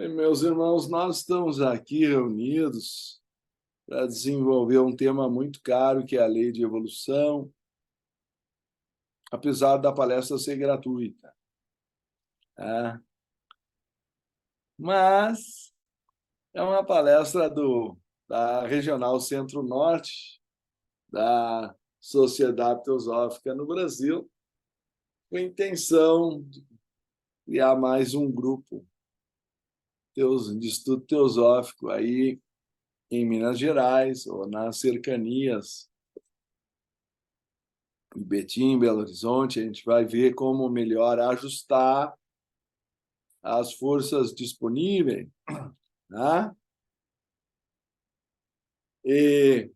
Meus irmãos, nós estamos aqui reunidos para desenvolver um tema muito caro, que é a lei de evolução, apesar da palestra ser gratuita, tá? Mas é uma palestra da Regional Centro-Norte, da Sociedade Teosófica no Brasil, com a intenção de criar mais um grupo de estudo teosófico aí em Minas Gerais ou nas cercanias em Betim, Belo Horizonte. A gente vai ver como melhor ajustar as forças disponíveis, né? E,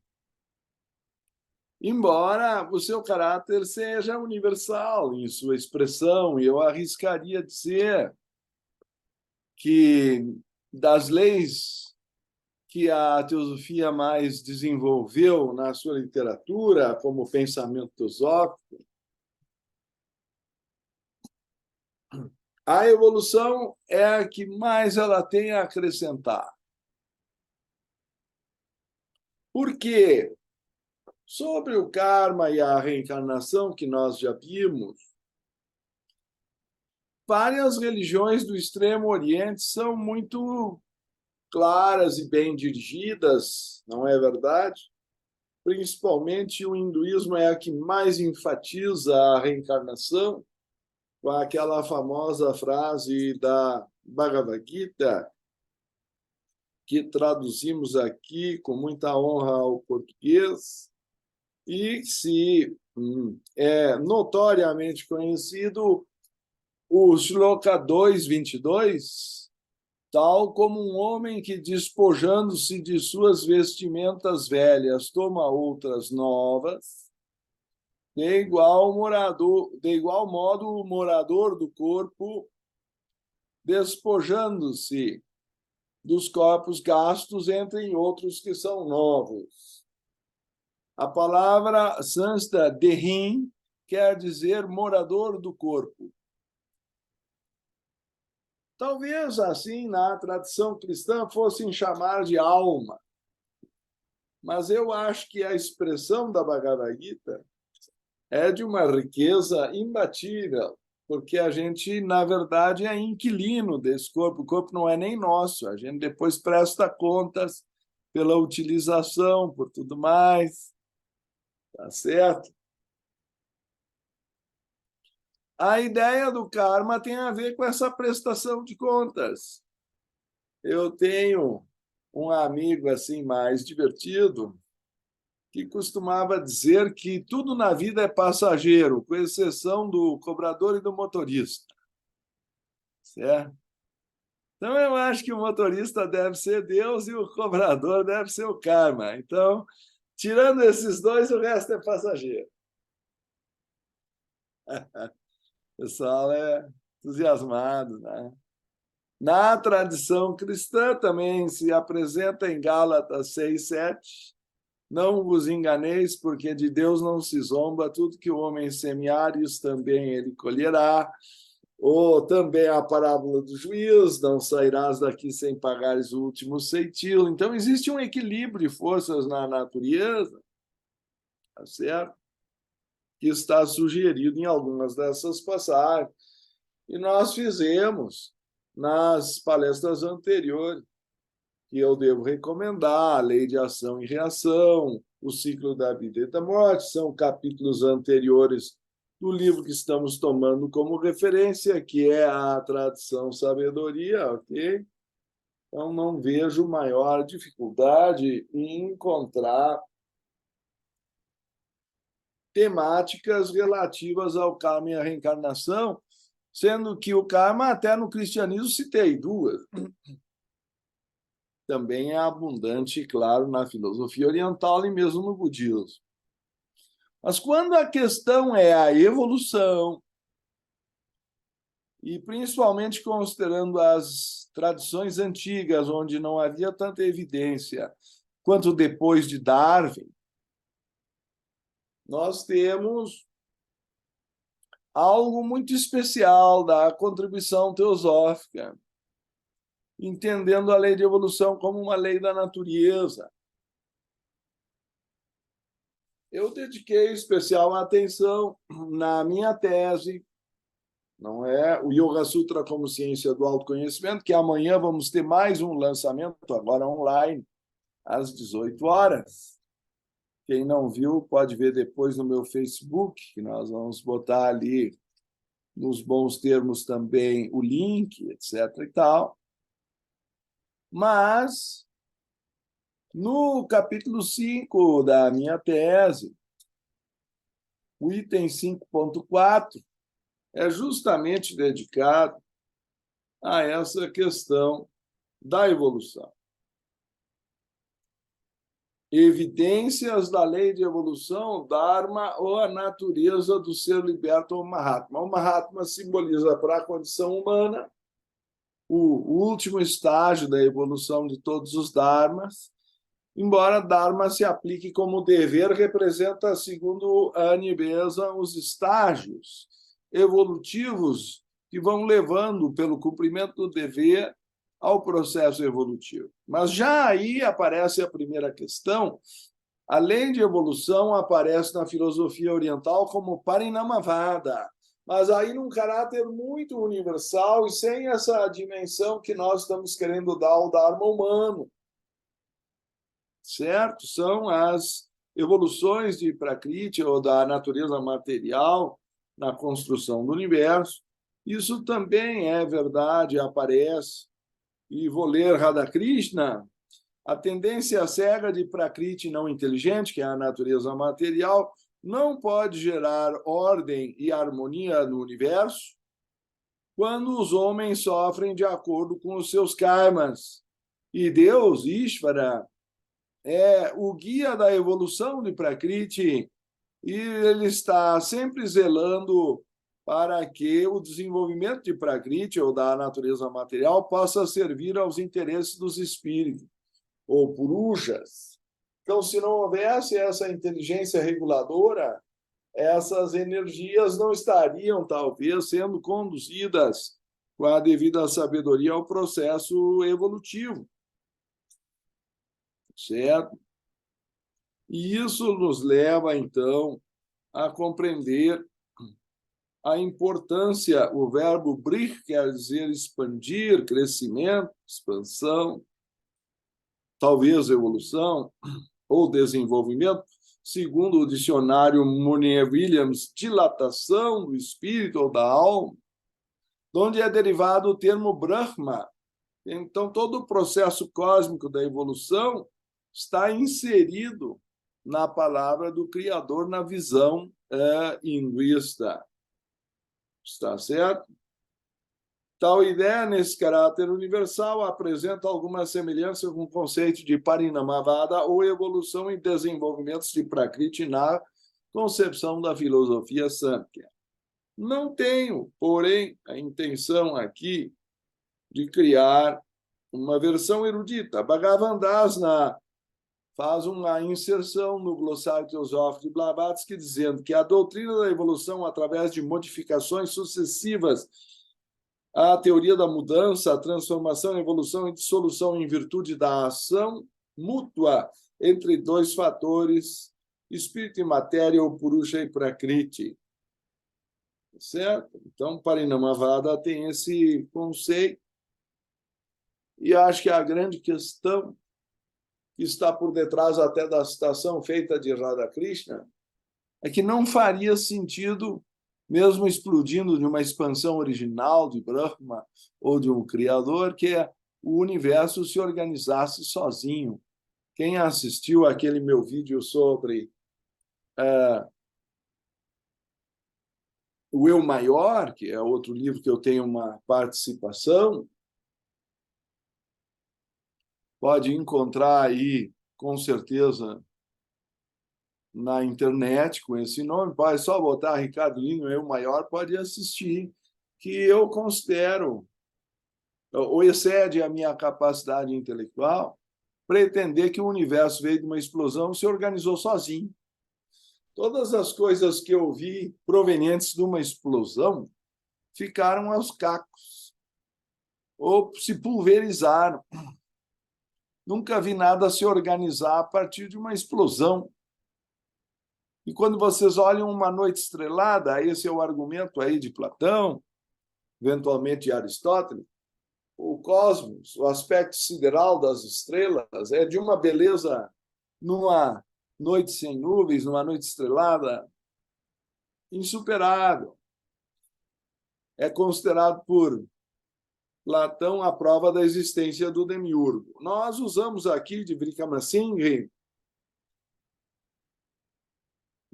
embora o seu caráter seja universal em sua expressão, eu arriscaria dizer que das leis que a teosofia mais desenvolveu na sua literatura, como pensamento teosófico, a evolução é a que mais ela tem a acrescentar. Por quê? Sobre o karma e a reencarnação, que nós já vimos, várias religiões do Extremo Oriente são muito claras e bem dirigidas, não é verdade? Principalmente o hinduísmo é a que mais enfatiza a reencarnação, com aquela famosa frase da Bhagavad Gita, que traduzimos aqui com muita honra ao português, e se é notoriamente conhecido o Shloka 2:22, tal como um homem que, despojando-se de suas vestimentas velhas, toma outras novas, de igual modo o morador do corpo, despojando-se dos corpos gastos, entra em outros que são novos. A palavra sânscrita dehin quer dizer morador do corpo. Talvez, assim, na tradição cristã, fossem chamar de alma. Mas eu acho que a expressão da Bhagavad Gita é de uma riqueza imbatível, porque a gente, na verdade, é inquilino desse corpo. O corpo não é nem nosso. A gente depois presta contas pela utilização, por tudo mais. Tá certo? A ideia do karma tem a ver com essa prestação de contas. Eu tenho um amigo assim mais divertido que costumava dizer que tudo na vida é passageiro, com exceção do cobrador e do motorista. Certo? Então, eu acho que o motorista deve ser Deus e o cobrador deve ser o karma. Então, tirando esses dois, o resto é passageiro. O pessoal é entusiasmado, né? Na tradição cristã também se apresenta em Gálatas 6:7. Não vos enganeis, porque de Deus não se zomba, tudo que o homem semear, isso também ele colherá. Ou também a parábola do juiz, não sairás daqui sem pagares o último ceitil. Então, existe um equilíbrio de forças na natureza, tá certo? Que está sugerido em algumas dessas passagens. E nós fizemos nas palestras anteriores, que eu devo recomendar, a lei de ação e reação, o ciclo da vida e da morte, são capítulos anteriores do livro que estamos tomando como referência, que é a Tradição Sabedoria, ok? Então, não vejo maior dificuldade em encontrar temáticas relativas ao karma e à reencarnação, sendo que o karma, até no cristianismo, citei duas. Também é abundante, claro, na filosofia oriental e mesmo no budismo. Mas quando a questão é a evolução, e principalmente considerando as tradições antigas, onde não havia tanta evidência quanto depois de Darwin, nós temos algo muito especial da contribuição teosófica, entendendo a lei de evolução como uma lei da natureza. Eu dediquei especial atenção na minha tese, não é? O Yoga Sutra como ciência do autoconhecimento, que amanhã vamos ter mais um lançamento, agora online, às 18 horas. Quem não viu pode ver depois no meu Facebook, que nós vamos botar ali nos bons termos também o link, etc. e tal. Mas, no capítulo 5 da minha tese, o item 5.4 é justamente dedicado a essa questão da evolução. Evidências da lei de evolução, Dharma ou a natureza do ser liberto ou Mahatma. O Mahatma simboliza para a condição humana o último estágio da evolução de todos os Dharmas, embora Dharma se aplique como dever, representa, segundo a Anibesa, os estágios evolutivos que vão levando, pelo cumprimento do dever, ao processo evolutivo. Mas já aí aparece a primeira questão. A lei de evolução aparece na filosofia oriental como Parinamavada, mas aí num caráter muito universal e sem essa dimensão que nós estamos querendo dar ao Dharma humano. Certo? São as evoluções de Prakriti, ou da natureza material, na construção do universo. Isso também é verdade, aparece. E vou ler Radhakrishna. A tendência cega de Prakriti não inteligente, que é a natureza material, não pode gerar ordem e harmonia no universo quando os homens sofrem de acordo com os seus karmas. E Deus, Ishvara, é o guia da evolução de Prakriti e ele está sempre zelando para que o desenvolvimento de Prakriti, ou da natureza material, possa servir aos interesses dos espíritos, ou purushas. Então, se não houvesse essa inteligência reguladora, essas energias não estariam, talvez, sendo conduzidas com a devida sabedoria ao processo evolutivo. Certo? E isso nos leva, então, a compreender a importância, o verbo brir quer dizer expandir, crescimento, expansão, talvez evolução ou desenvolvimento, segundo o dicionário Monet-Williams, dilatação do espírito ou da alma, de onde é derivado o termo Brahma. Então, todo o processo cósmico da evolução está inserido na palavra do Criador, na visão hinduísta. Está certo? Tal ideia, nesse caráter universal, apresenta alguma semelhança com o conceito de Parinamavada, ou evolução e desenvolvimentos de Prakriti na concepção da filosofia Samkhya. Não tenho, porém, a intenção aqui de criar uma versão erudita. Bhagavan Das faz uma inserção no glossário teosófico de Blavatsky, dizendo que a doutrina da evolução, através de modificações sucessivas à teoria da mudança, a transformação, evolução e dissolução em virtude da ação mútua entre dois fatores, espírito e matéria, ou Purusha e Prakriti. Certo? Então, Parinamavada tem esse conceito. E acho que a grande questão que está por detrás até da citação feita de Radhakrishna é que não faria sentido, mesmo explodindo de uma expansão original de Brahma ou de um Criador, que o universo se organizasse sozinho. Quem assistiu aquele meu vídeo sobre o Eu Maior, que é outro livro que eu tenho uma participação, pode encontrar aí, com certeza, na internet com esse nome. Pode só botar Ricardo Lino, Eu Maior, pode assistir, que eu considero, ou excede a minha capacidade intelectual, pretender que o universo veio de uma explosão e se organizou sozinho. Todas as coisas que eu vi provenientes de uma explosão ficaram aos cacos. ou se pulverizaram. Nunca vi nada se organizar a partir de uma explosão. E quando vocês olham uma noite estrelada, esse é o argumento aí de Platão, eventualmente de Aristóteles, o cosmos, o aspecto sideral das estrelas, é de uma beleza numa noite sem nuvens, numa noite estrelada, insuperável. É considerado por Platão a prova da existência do demiurgo. Nós usamos aqui de Vikramasinghe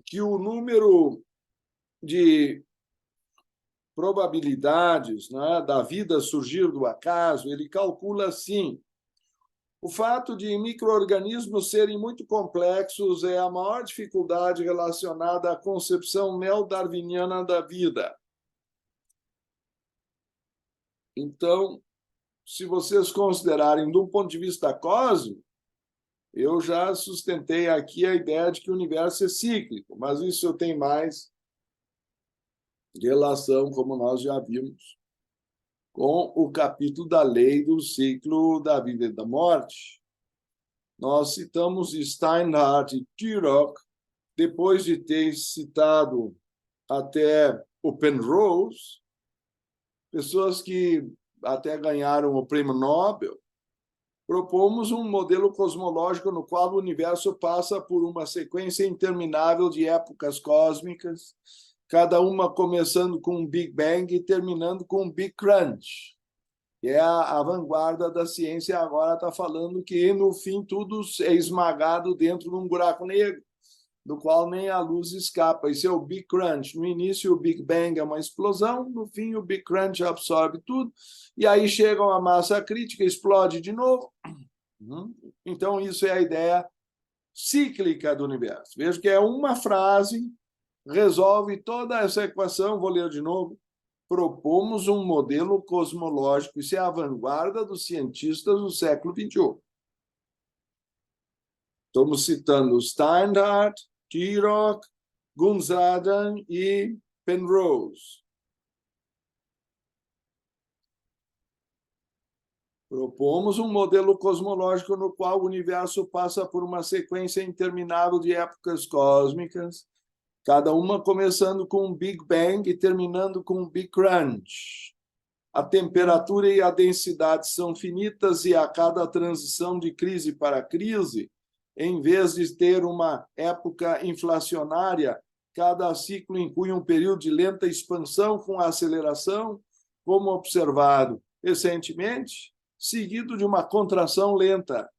que o número de probabilidades, né, da vida surgir do acaso, ele calcula assim: o fato de micro-organismos serem muito complexos é a maior dificuldade relacionada à concepção neo-darwiniana da vida. Então, se vocês considerarem de um ponto de vista cósmico, eu já sustentei aqui a ideia de que o universo é cíclico, mas isso tem mais relação, como nós já vimos, com o capítulo da lei do ciclo da vida e da morte. Nós citamos Steinhardt e Tirok, depois de ter citado até o Penrose, pessoas que até ganharam o prêmio Nobel. Propomos um modelo cosmológico no qual o universo passa por uma sequência interminável de épocas cósmicas, cada uma começando com um Big Bang e terminando com um Big Crunch. E é a vanguarda da ciência agora está falando que, no fim, tudo é esmagado dentro de um buraco negro, do qual nem a luz escapa. Isso é o Big Crunch. No início, o Big Bang é uma explosão, no fim, o Big Crunch absorve tudo, e aí chega uma massa crítica, explode de novo. Então, isso é a ideia cíclica do universo. Vejo que é uma frase, resolve toda essa equação. Vou ler de novo. Propomos um modelo cosmológico, isso é a vanguarda dos cientistas do século XXI. Estamos citando Steinhardt, Tirok, Gunzadam e Penrose. Propomos um modelo cosmológico no qual o universo passa por uma sequência interminável de épocas cósmicas, cada uma começando com um Big Bang e terminando com um Big Crunch. A temperatura e a densidade são finitas e a cada transição de crise para crise, em vez de ter uma época inflacionária, cada ciclo inclui um período de lenta expansão com aceleração, como observado recentemente, seguido de uma contração lenta.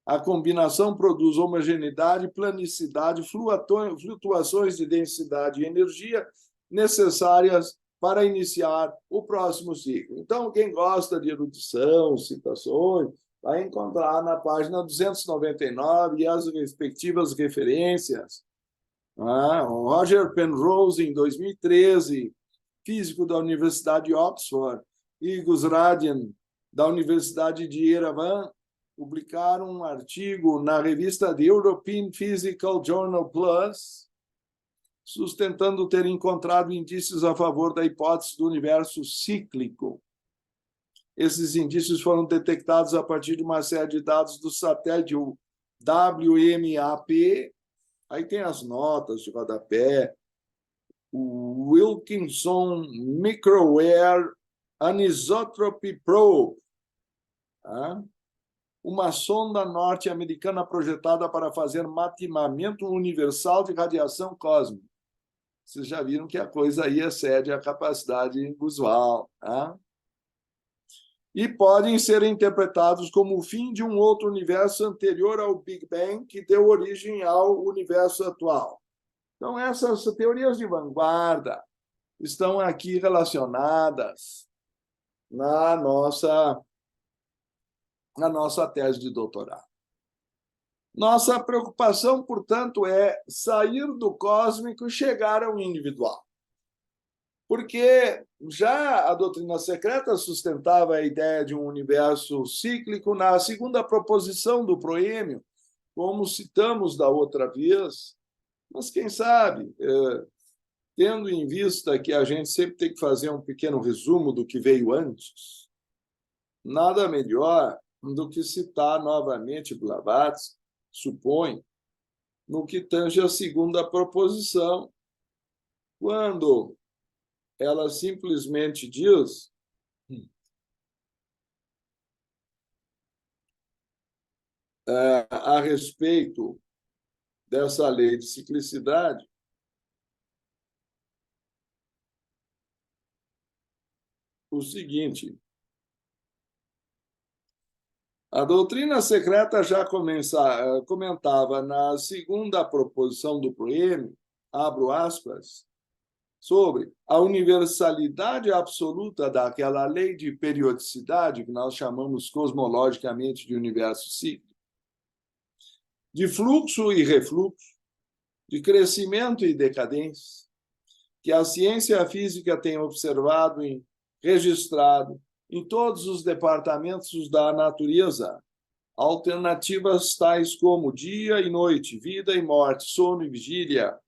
A combinação produz homogeneidade, planicidade, flutuações de densidade e energia necessárias para iniciar o próximo ciclo. Então, quem gosta de erudição, citações, vai encontrar na página 299 e as respectivas referências. O Roger Penrose, em 2013, físico da Universidade de Oxford, e Guzradian, da Universidade de Yerevan, publicaram um artigo na revista The European Physical Journal Plus, sustentando ter encontrado indícios a favor da hipótese do universo cíclico. Esses indícios foram detectados a partir de uma série de dados do satélite WMAP, aí tem as notas de rodapé, o Wilkinson Microwave Anisotropy Probe, uma sonda norte-americana projetada para fazer mapeamento universal de radiação cósmica. Vocês já viram que a coisa aí excede a capacidade visual. E podem ser interpretados como o fim de um outro universo anterior ao Big Bang, que deu origem ao universo atual. Então, essas teorias de vanguarda estão aqui relacionadas na nossa tese de doutorado. Nossa preocupação, portanto, é sair do cósmico e chegar ao individual. Porque já a doutrina secreta sustentava a ideia de um universo cíclico na segunda proposição do proêmio, como citamos da outra vez. Mas quem sabe, tendo em vista que a gente sempre tem que fazer um pequeno resumo do que veio antes, nada melhor do que citar novamente Blavatsky, supõe, no que tange a segunda proposição, quando ela simplesmente diz a respeito dessa lei de ciclicidade o seguinte: a doutrina secreta já comentava na segunda proposição do proeme, abro aspas, sobre a universalidade absoluta daquela lei de periodicidade, que nós chamamos cosmologicamente de universo cíclico, de fluxo e refluxo, de crescimento e decadência, que a ciência física tem observado e registrado em todos os departamentos da natureza, alternativas tais como dia e noite, vida e morte, sono e vigília,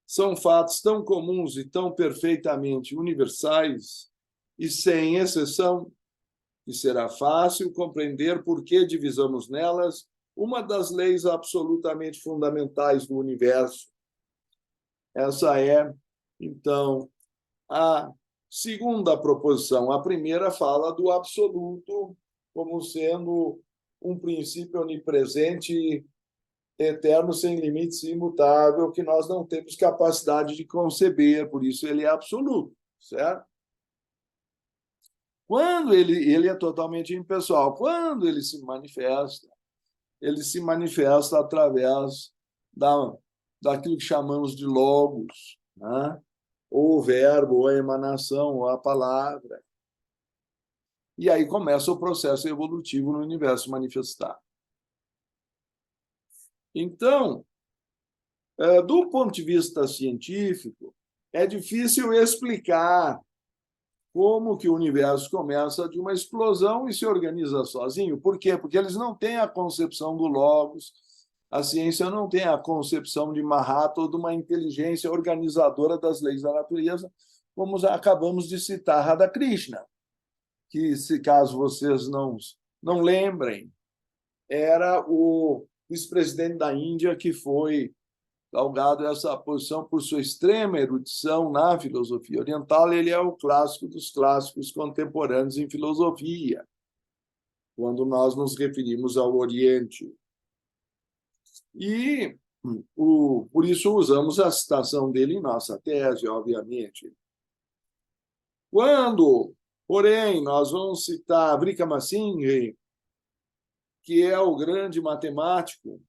são fatos tão comuns e tão perfeitamente universais e sem exceção que será fácil compreender por que divisamos nelas uma das leis absolutamente fundamentais do universo. Essa é, então, a segunda proposição. A primeira fala do absoluto como sendo um princípio onipresente, eterno, sem limites, imutável, que nós não temos capacidade de conceber, por isso ele é absoluto, certo? Quando ele é totalmente impessoal, quando ele se manifesta através daquilo que chamamos de logos, né? Ou o verbo, ou a emanação, ou a palavra. E aí começa o processo evolutivo no universo manifestar. Então, do ponto de vista científico, é difícil explicar como que o universo começa de uma explosão e se organiza sozinho. Por quê? Porque eles não têm a concepção do logos, a ciência não tem a concepção de Mahata ou de uma inteligência organizadora das leis da natureza, como acabamos de citar Radhakrishna, que, se caso vocês não lembrem, era o vice-presidente da Índia que foi galgado essa posição por sua extrema erudição na filosofia oriental. Ele é o clássico dos clássicos contemporâneos em filosofia, quando nós nos referimos ao Oriente. E por isso usamos a citação dele em nossa tese, obviamente. Quando, porém, nós vamos citar Vikramasinghe, que é o grande matemático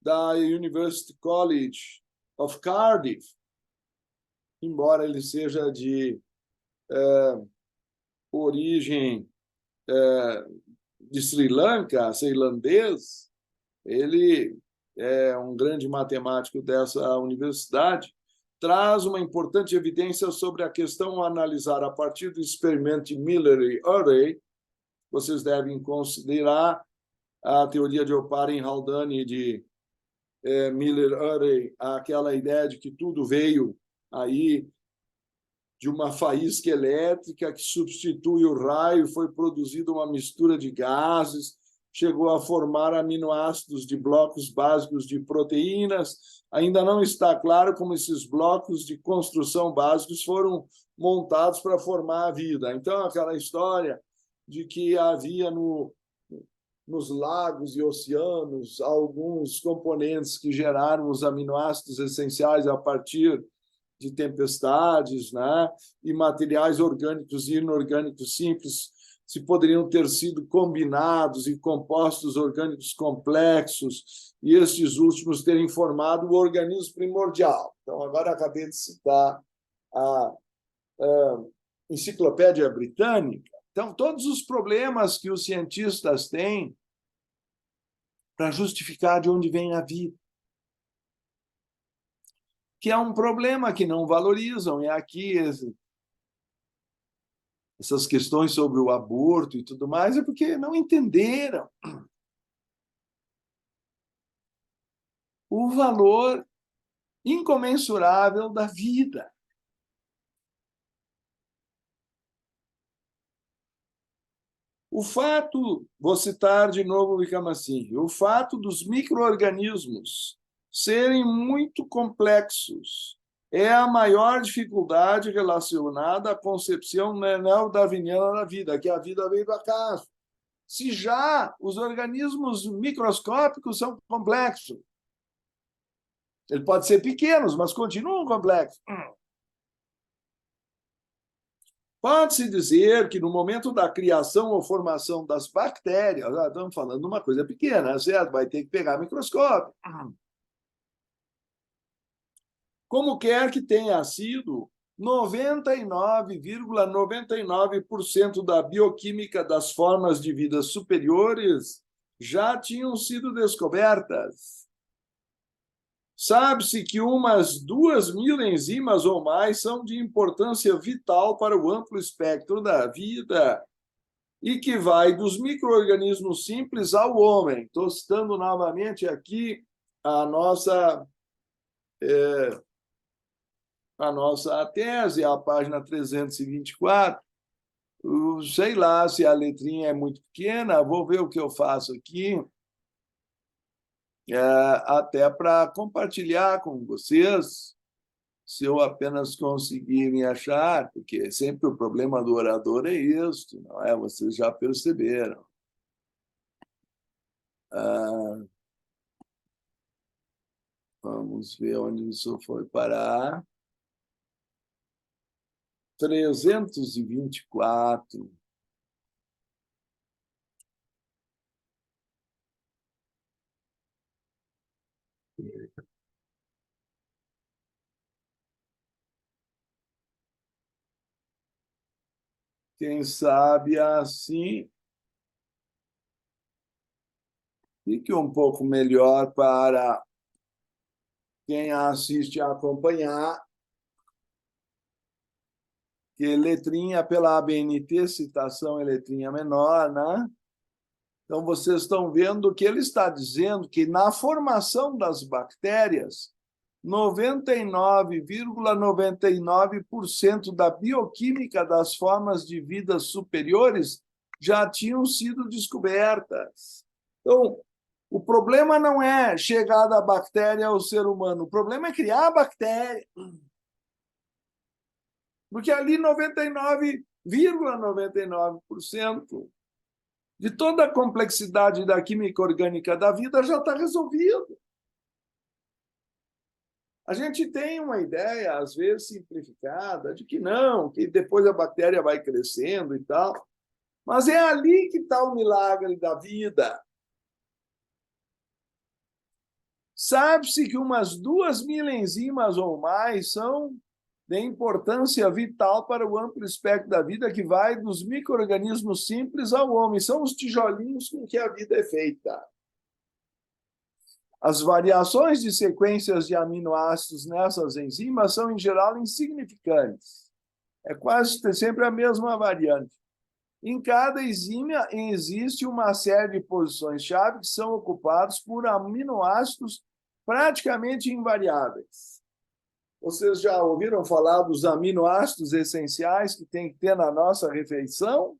da University College of Cardiff, embora ele seja de origem de Sri Lanka, ceilandês, ele é um grande matemático dessa universidade, traz uma importante evidência sobre a questão a analisar a partir do experimento de Miller e Urey. Vocês devem considerar a teoria de Oparin-Haldane de Miller-Urey, aquela ideia de que tudo veio aí de uma faísca elétrica que substitui o raio, foi produzida uma mistura de gases, chegou a formar aminoácidos de blocos básicos de proteínas. Ainda não está claro como esses blocos de construção básicos foram montados para formar a vida. Então, aquela história de que havia nos lagos e oceanos alguns componentes que geraram os aminoácidos essenciais a partir de tempestades, né? E materiais orgânicos e inorgânicos simples se poderiam ter sido combinados em compostos orgânicos complexos e estes últimos terem formado o organismo primordial. Então, agora acabei de citar a Enciclopédia Britânica. Então, todos os problemas que os cientistas têm para justificar de onde vem a vida, que é um problema que não valorizam. E aqui essas questões sobre o aborto e tudo mais é porque não entenderam o valor incomensurável da vida. O fato, vou citar de novo o Wickramasinghe, o fato dos micro-organismos serem muito complexos é a maior dificuldade relacionada à concepção neo-darwiniana da vida, que a vida veio do acaso. Se já os organismos microscópicos são complexos, ele pode ser pequenos, mas continuam complexos. Pode-se dizer que, no momento da criação ou formação das bactérias, já estamos falando de uma coisa pequena, certo? Vai ter que pegar microscópio. Como quer que tenha sido, 99,99% da bioquímica das formas de vida superiores já tinham sido descobertas. Sabe-se que umas 2.000 enzimas ou mais são de importância vital para o amplo espectro da vida e que vai dos micro-organismos simples ao homem. Estou citando novamente aqui a nossa tese, a página 324. Sei lá se a letrinha é muito pequena, vou ver o que eu faço aqui. Até para compartilhar com vocês, se eu apenas conseguir me achar, porque sempre o problema do orador é isso, não é? Vocês já perceberam. Vamos ver onde isso foi parar. 324. Quem sabe assim fique um pouco melhor para quem assiste a acompanhar, que letrinha pela ABNT, citação é letrinha menor, né? Então, vocês estão vendo que ele está dizendo que na formação das bactérias, 99,99% da bioquímica das formas de vida superiores já tinham sido descobertas. Então, o problema não é chegar da bactéria ao ser humano, o problema é criar a bactéria. Porque ali 99,99% de toda a complexidade da química orgânica da vida já está resolvido. A gente tem uma ideia, às vezes simplificada, de que não, que depois a bactéria vai crescendo e tal. Mas é ali que está o milagre da vida. Sabe-se que umas 2.000 enzimas ou mais são de importância vital para o amplo espectro da vida, que vai dos micro-organismos simples ao homem. São os tijolinhos com que a vida é feita. As variações de sequências de aminoácidos nessas enzimas são, em geral, insignificantes. É quase sempre a mesma variante. Em cada enzima existe uma série de posições-chave que são ocupadas por aminoácidos praticamente invariáveis. Vocês já ouviram falar dos aminoácidos essenciais que tem que ter na nossa refeição?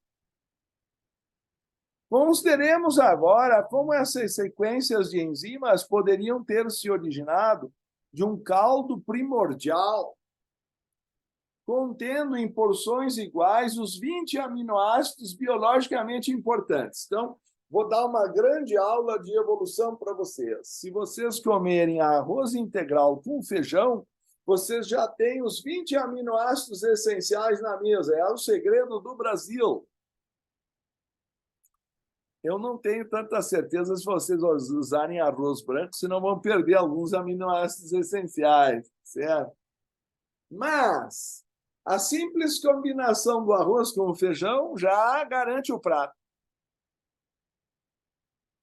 Consideremos agora como essas sequências de enzimas poderiam ter se originado de um caldo primordial, contendo em porções iguais os 20 aminoácidos biologicamente importantes. Então, vou dar uma grande aula de evolução para vocês. Se vocês comerem arroz integral com feijão, vocês já têm os 20 aminoácidos essenciais na mesa. É o segredo do Brasil. Eu não tenho tanta certeza se vocês usarem arroz branco, senão vão perder alguns aminoácidos essenciais, certo? Mas a simples combinação do arroz com o feijão já garante o prato.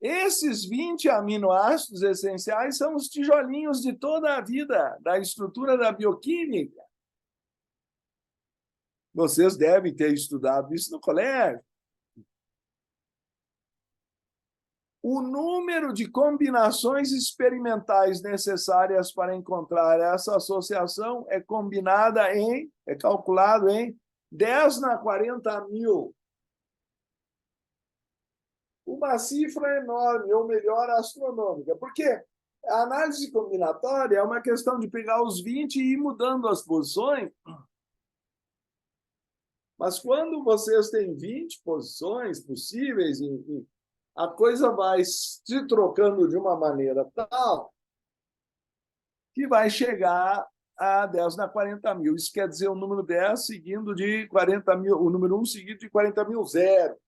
Esses 20 aminoácidos essenciais são os tijolinhos de toda a vida, da estrutura da bioquímica. Vocês devem ter estudado isso no colégio. O número de combinações experimentais necessárias para encontrar essa associação é calculado em 10 na 40.000. uma cifra enorme, ou melhor, astronômica. Porque a análise combinatória é uma questão de pegar os 20 e ir mudando as posições. Mas quando vocês têm 20 posições possíveis, a coisa vai se trocando de uma maneira tal que vai chegar a 10 na 40 mil. Isso quer dizer o número 10 seguindo de 40 mil, o número 1 seguido de 40 mil zero.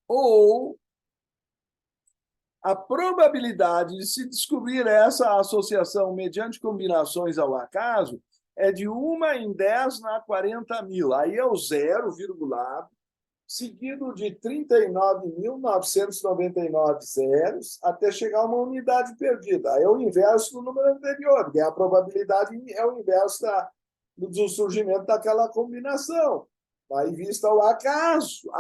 Ou a probabilidade de se descobrir essa associação mediante combinações ao acaso é de 1 em 10 na 40 mil. Aí é o zero, virgulado, seguido de 39.999 zeros, até chegar a uma unidade perdida. Aí é o inverso do número anterior, que a probabilidade é o inverso do surgimento daquela combinação. Aí vista o acaso.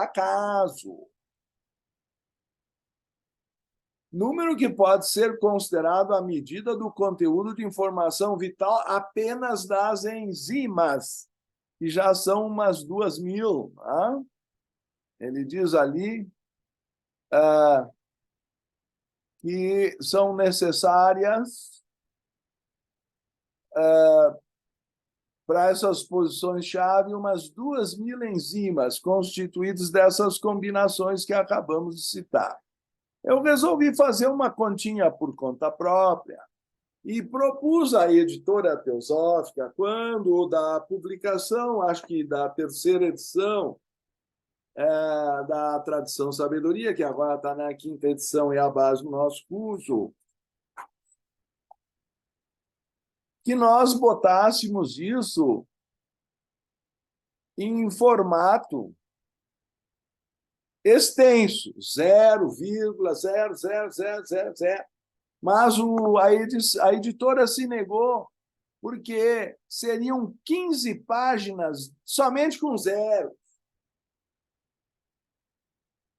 Número que pode ser considerado a medida do conteúdo de informação vital apenas das enzimas, que já são umas 2.000. Tá? Ele diz ali que são necessárias para essas posições-chave umas 2.000 enzimas constituídas dessas combinações que acabamos de citar. Eu resolvi fazer uma continha por conta própria e propus à editora Teosófica, quando da publicação, acho que da terceira edição da Tradição Sabedoria, que agora está na quinta edição e é a base do nosso curso, que nós botássemos isso em formato extenso, 0,00000. Mas a editora se negou, porque seriam 15 páginas somente com zero.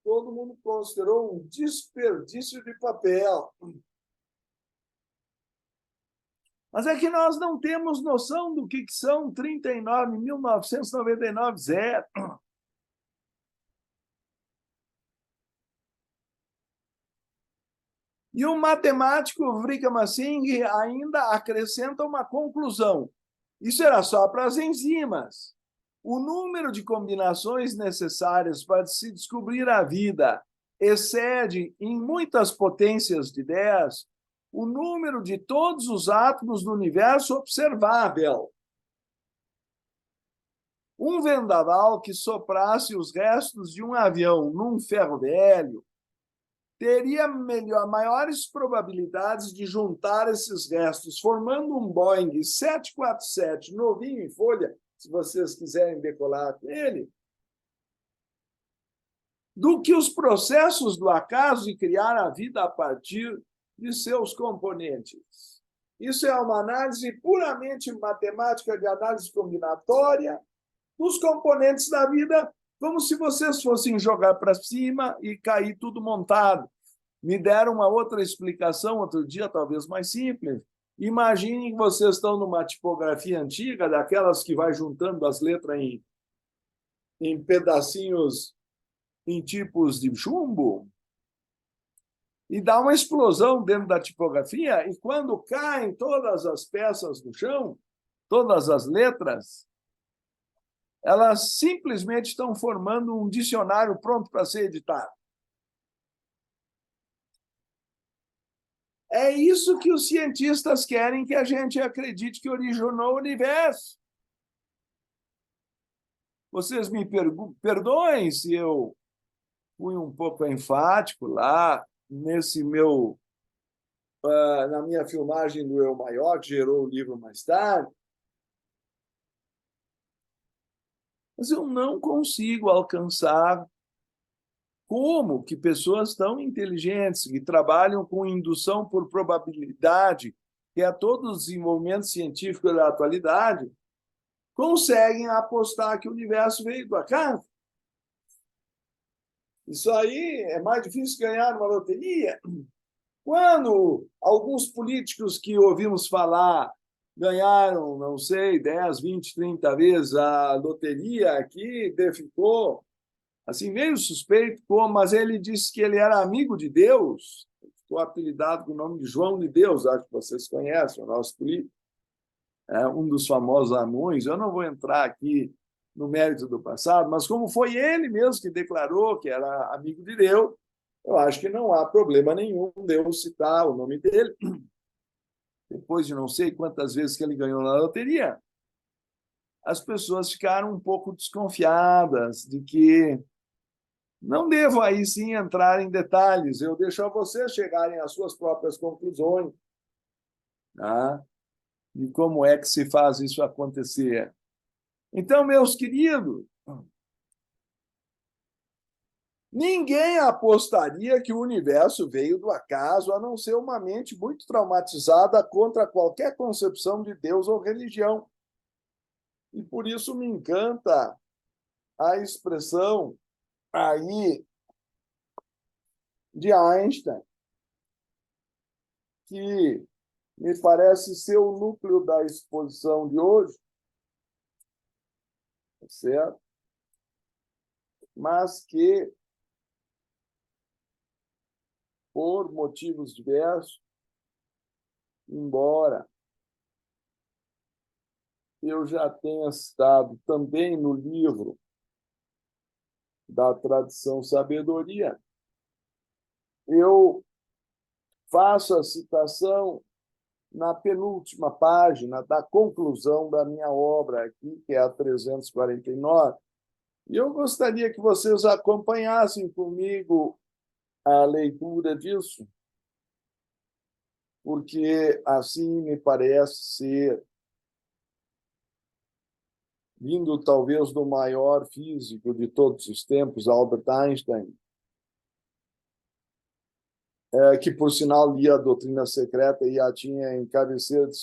Todo mundo considerou um desperdício de papel. Mas é que nós não temos noção do que são 39.999 zeros. E o matemático Wickramasinghe ainda acrescenta uma conclusão. Isso era só para as enzimas. O número de combinações necessárias para se descobrir a vida excede, em muitas potências de 10, o número de todos os átomos do universo observável. Um vendaval que soprasse os restos de um avião num ferro velho teria maiores probabilidades de juntar esses restos, formando um Boeing 747 novinho em folha, se vocês quiserem decolar com ele, do que os processos do acaso de criar a vida a partir de seus componentes. Isso é uma análise puramente matemática, de análise combinatória dos componentes da vida, como se vocês fossem jogar para cima e cair tudo montado. Me deram uma outra explicação outro dia, talvez mais simples. Imaginem que vocês estão numa tipografia antiga, daquelas que vai juntando as letras em pedacinhos, em tipos de chumbo, e dá uma explosão dentro da tipografia, e quando caem todas as peças no chão, todas as letras, elas simplesmente estão formando um dicionário pronto para ser editado. É isso que os cientistas querem que a gente acredite que originou o universo. Vocês me perdoem se eu fui um pouco enfático lá na minha filmagem do Eu Maior, que gerou o livro mais tarde. Mas eu não consigo alcançar como que pessoas tão inteligentes, que trabalham com indução por probabilidade, que é todo o desenvolvimento científico da atualidade, conseguem apostar que o universo veio do acaso. Isso aí é mais difícil ganhar uma loteria. Quando alguns políticos que ouvimos falar ganharam, não sei, 10, 20, 30 vezes a loteria aqui, ficou assim, meio suspeito, mas ele disse que ele era amigo de Deus, ficou apelidado com o nome de João de Deus, acho que vocês conhecem, o nosso político, um dos famosos anões. Eu não vou entrar aqui no mérito do passado, mas como foi ele mesmo que declarou que era amigo de Deus, eu acho que não há problema nenhum de eu citar o nome dele, depois de não sei quantas vezes que ele ganhou na loteria. As pessoas ficaram um pouco desconfiadas de que não devo aí sim entrar em detalhes, eu deixo a vocês chegarem às suas próprias conclusões, tá? De como é que se faz isso acontecer. Então, meus queridos, ninguém apostaria que o universo veio do acaso, a não ser uma mente muito traumatizada contra qualquer concepção de Deus ou religião. E por isso me encanta a expressão aí de Einstein, que me parece ser o núcleo da exposição de hoje, certo? Mas que, por motivos diversos, embora eu já tenha citado também no livro da Tradição Sabedoria, eu faço a citação na penúltima página da conclusão da minha obra aqui, que é a 349, e eu gostaria que vocês acompanhassem comigo a leitura disso, porque assim me parece ser, vindo talvez do maior físico de todos os tempos, Albert Einstein, que, por sinal, lia a Doutrina Secreta e a tinha em cabeceira de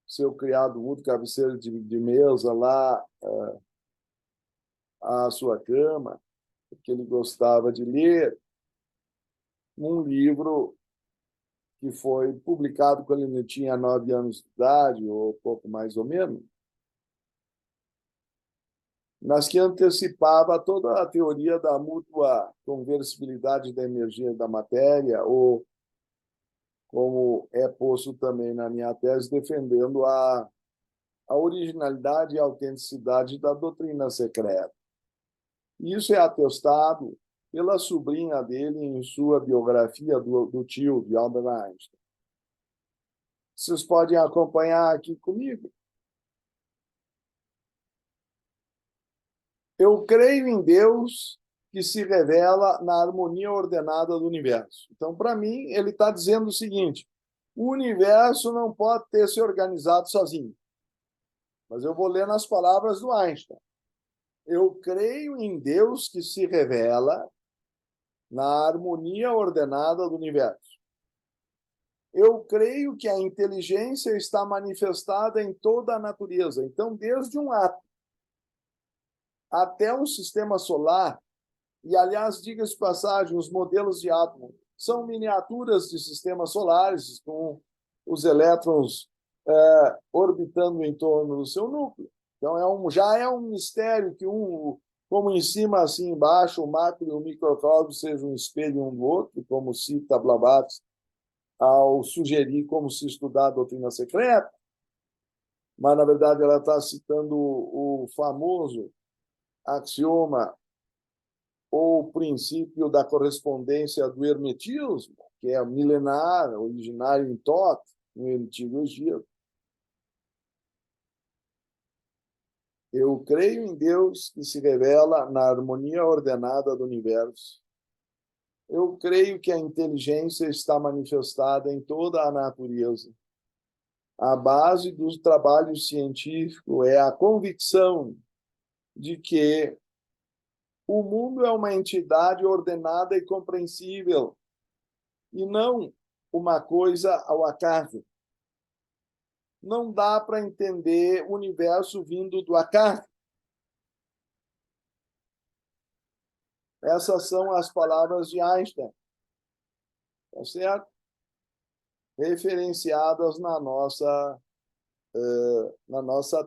seu criado Wood, cabeceira de mesa lá, à sua cama, porque ele gostava de ler um livro que foi publicado quando ele tinha 9 anos de idade, ou pouco mais ou menos, mas que antecipava toda a teoria da mútua conversibilidade da energia da matéria, ou, como é posto também na minha tese, defendendo a originalidade e a autenticidade da doutrina secreta. Isso é atestado pela sobrinha dele em sua biografia do tio, de Albert Einstein. Vocês podem acompanhar aqui comigo. Eu creio em Deus que se revela na harmonia ordenada do universo. Então, para mim, ele está dizendo o seguinte: o universo não pode ter se organizado sozinho. Mas eu vou ler nas palavras do Einstein. Eu creio em Deus que se revela na harmonia ordenada do universo. Eu creio que a inteligência está manifestada em toda a natureza. Então, desde um átomo até um sistema solar, e, aliás, diga-se de passagem, os modelos de átomo são miniaturas de sistemas solares, com os elétrons orbitando em torno do seu núcleo. Então, já é um mistério que como em cima, assim embaixo, o macro e o microcosmo sejam um espelho um do outro, como cita Blavatsky ao sugerir como se estudar a doutrina secreta, mas, na verdade, ela está citando o famoso axioma ou princípio da correspondência do hermetismo, que é milenar, originário em Thoth, no Antigo Egito. Eu creio em Deus que se revela na harmonia ordenada do universo. Eu creio que a inteligência está manifestada em toda a natureza. A base do trabalho científico é a convicção de que o mundo é uma entidade ordenada e compreensível, e não uma coisa ao acaso. Não dá para entender o universo vindo do acaso. Essas são as palavras de Einstein, tá certo? Referenciadas na nossa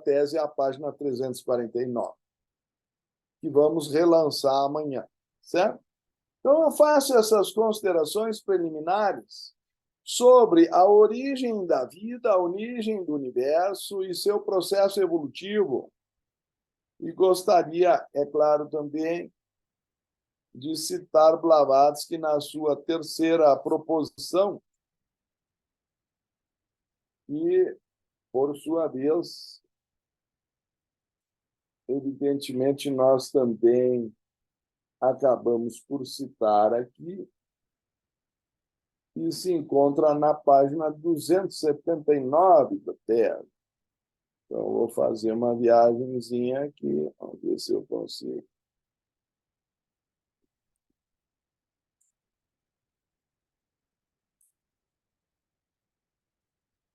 tese, a página 349. que vamos relançar amanhã, certo? Então, eu faço essas considerações preliminares sobre a origem da vida, a origem do universo e seu processo evolutivo. E gostaria, é claro, também de citar Blavatsky na sua terceira proposição, e, por sua vez, evidentemente, nós também acabamos por citar aqui, e se encontra na página 279 do texto. Então, vou fazer uma viagenzinha aqui, vamos ver se eu consigo.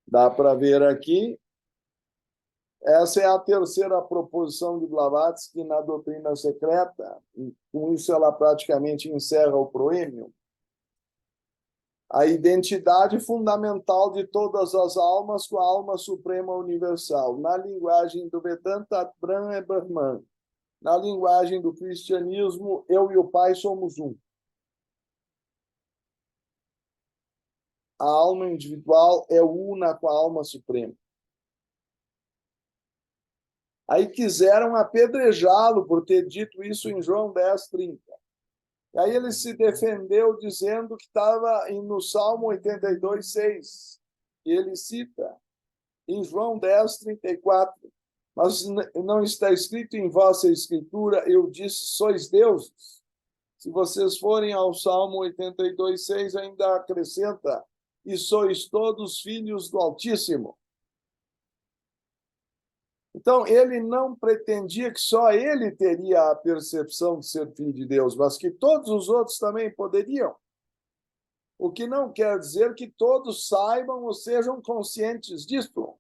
Dá para ver aqui. Essa é a terceira proposição de Blavatsky na Doutrina Secreta. Com isso, ela praticamente encerra o proêmio. A identidade fundamental de todas as almas com a alma suprema universal. Na linguagem do Vedanta, Brahman é Brahman. Na linguagem do cristianismo, eu e o Pai somos um. A alma individual é una com a alma suprema. Aí quiseram apedrejá-lo por ter dito isso em João 10:30. E aí ele se defendeu dizendo que estava no Salmo 82:6. E ele cita em João 10:34. Mas não está escrito em vossa escritura, eu disse, sois deuses. Se vocês forem ao Salmo 82:6, ainda acrescenta, e sois todos filhos do Altíssimo. Então, ele não pretendia que só ele teria a percepção de ser filho de Deus, mas que todos os outros também poderiam. O que não quer dizer que todos saibam ou sejam conscientes disso.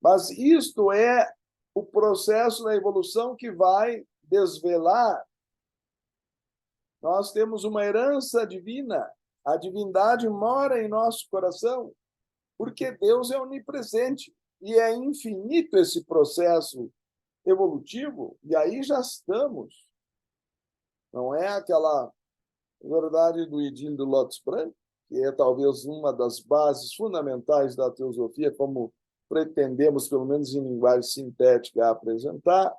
Mas isto é o processo da evolução que vai desvelar. Nós temos uma herança divina. A divindade mora em nosso coração, porque Deus é onipresente. E é infinito esse processo evolutivo, e aí já estamos. Não é aquela verdade do Idílio do Lótus Branco, que é talvez uma das bases fundamentais da teosofia, como pretendemos, pelo menos em linguagem sintética, apresentar.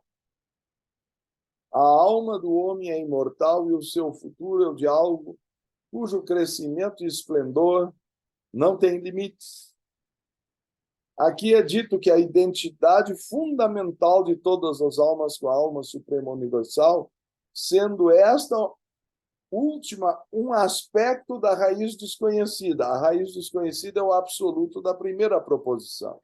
A alma do homem é imortal e o seu futuro é o de algo cujo crescimento e esplendor não tem limites. Aqui é dito que a identidade fundamental de todas as almas com a alma suprema universal, sendo esta última um aspecto da raiz desconhecida. A raiz desconhecida é o absoluto da primeira proposição.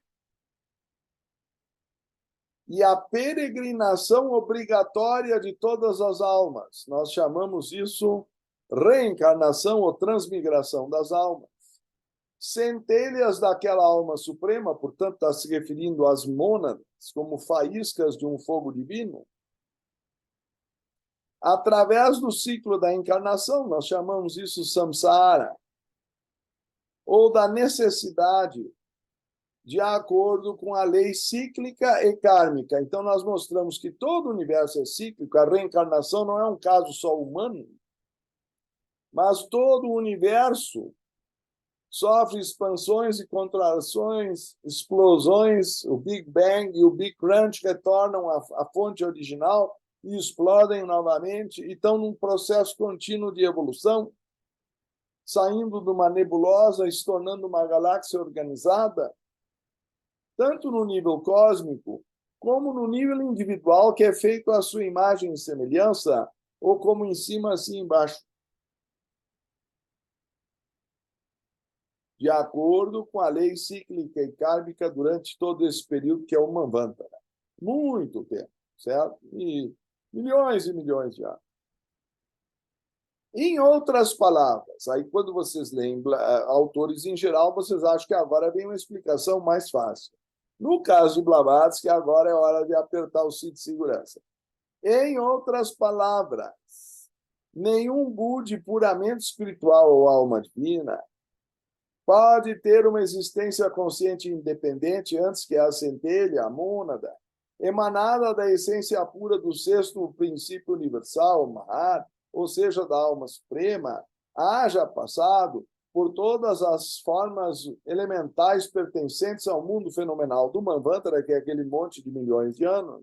E a peregrinação obrigatória de todas as almas. Nós chamamos isso reencarnação ou transmigração das almas. Centelhas daquela alma suprema, portanto, está se referindo às mônadas, como faíscas de um fogo divino. Através do ciclo da encarnação, nós chamamos isso samsara, ou da necessidade, de acordo com a lei cíclica e kármica. Então, nós mostramos que todo o universo é cíclico, a reencarnação não é um caso só humano, mas todo o universo sofre expansões e contrações, explosões, o Big Bang e o Big Crunch retornam à fonte original e explodem novamente, e estão num processo contínuo de evolução, saindo de uma nebulosa e se tornando uma galáxia organizada, tanto no nível cósmico, como no nível individual, que é feito à sua imagem e semelhança, ou como em cima, assim embaixo. De acordo com a lei cíclica e kármica durante todo esse período, que é o Manvantara. Muito tempo, certo? E milhões e milhões de anos. Em outras palavras, aí quando vocês leem autores em geral, vocês acham que agora vem uma explicação mais fácil. No caso de Blavatsky, agora é hora de apertar o cinto de segurança. Em outras palavras, nenhum Buda puramente espiritual ou alma divina pode ter uma existência consciente independente antes que a centelha, a mônada, emanada da essência pura do sexto princípio universal, Mahat, ou seja, da alma suprema, haja passado por todas as formas elementais pertencentes ao mundo fenomenal do Manvantara, que é aquele monte de milhões de anos,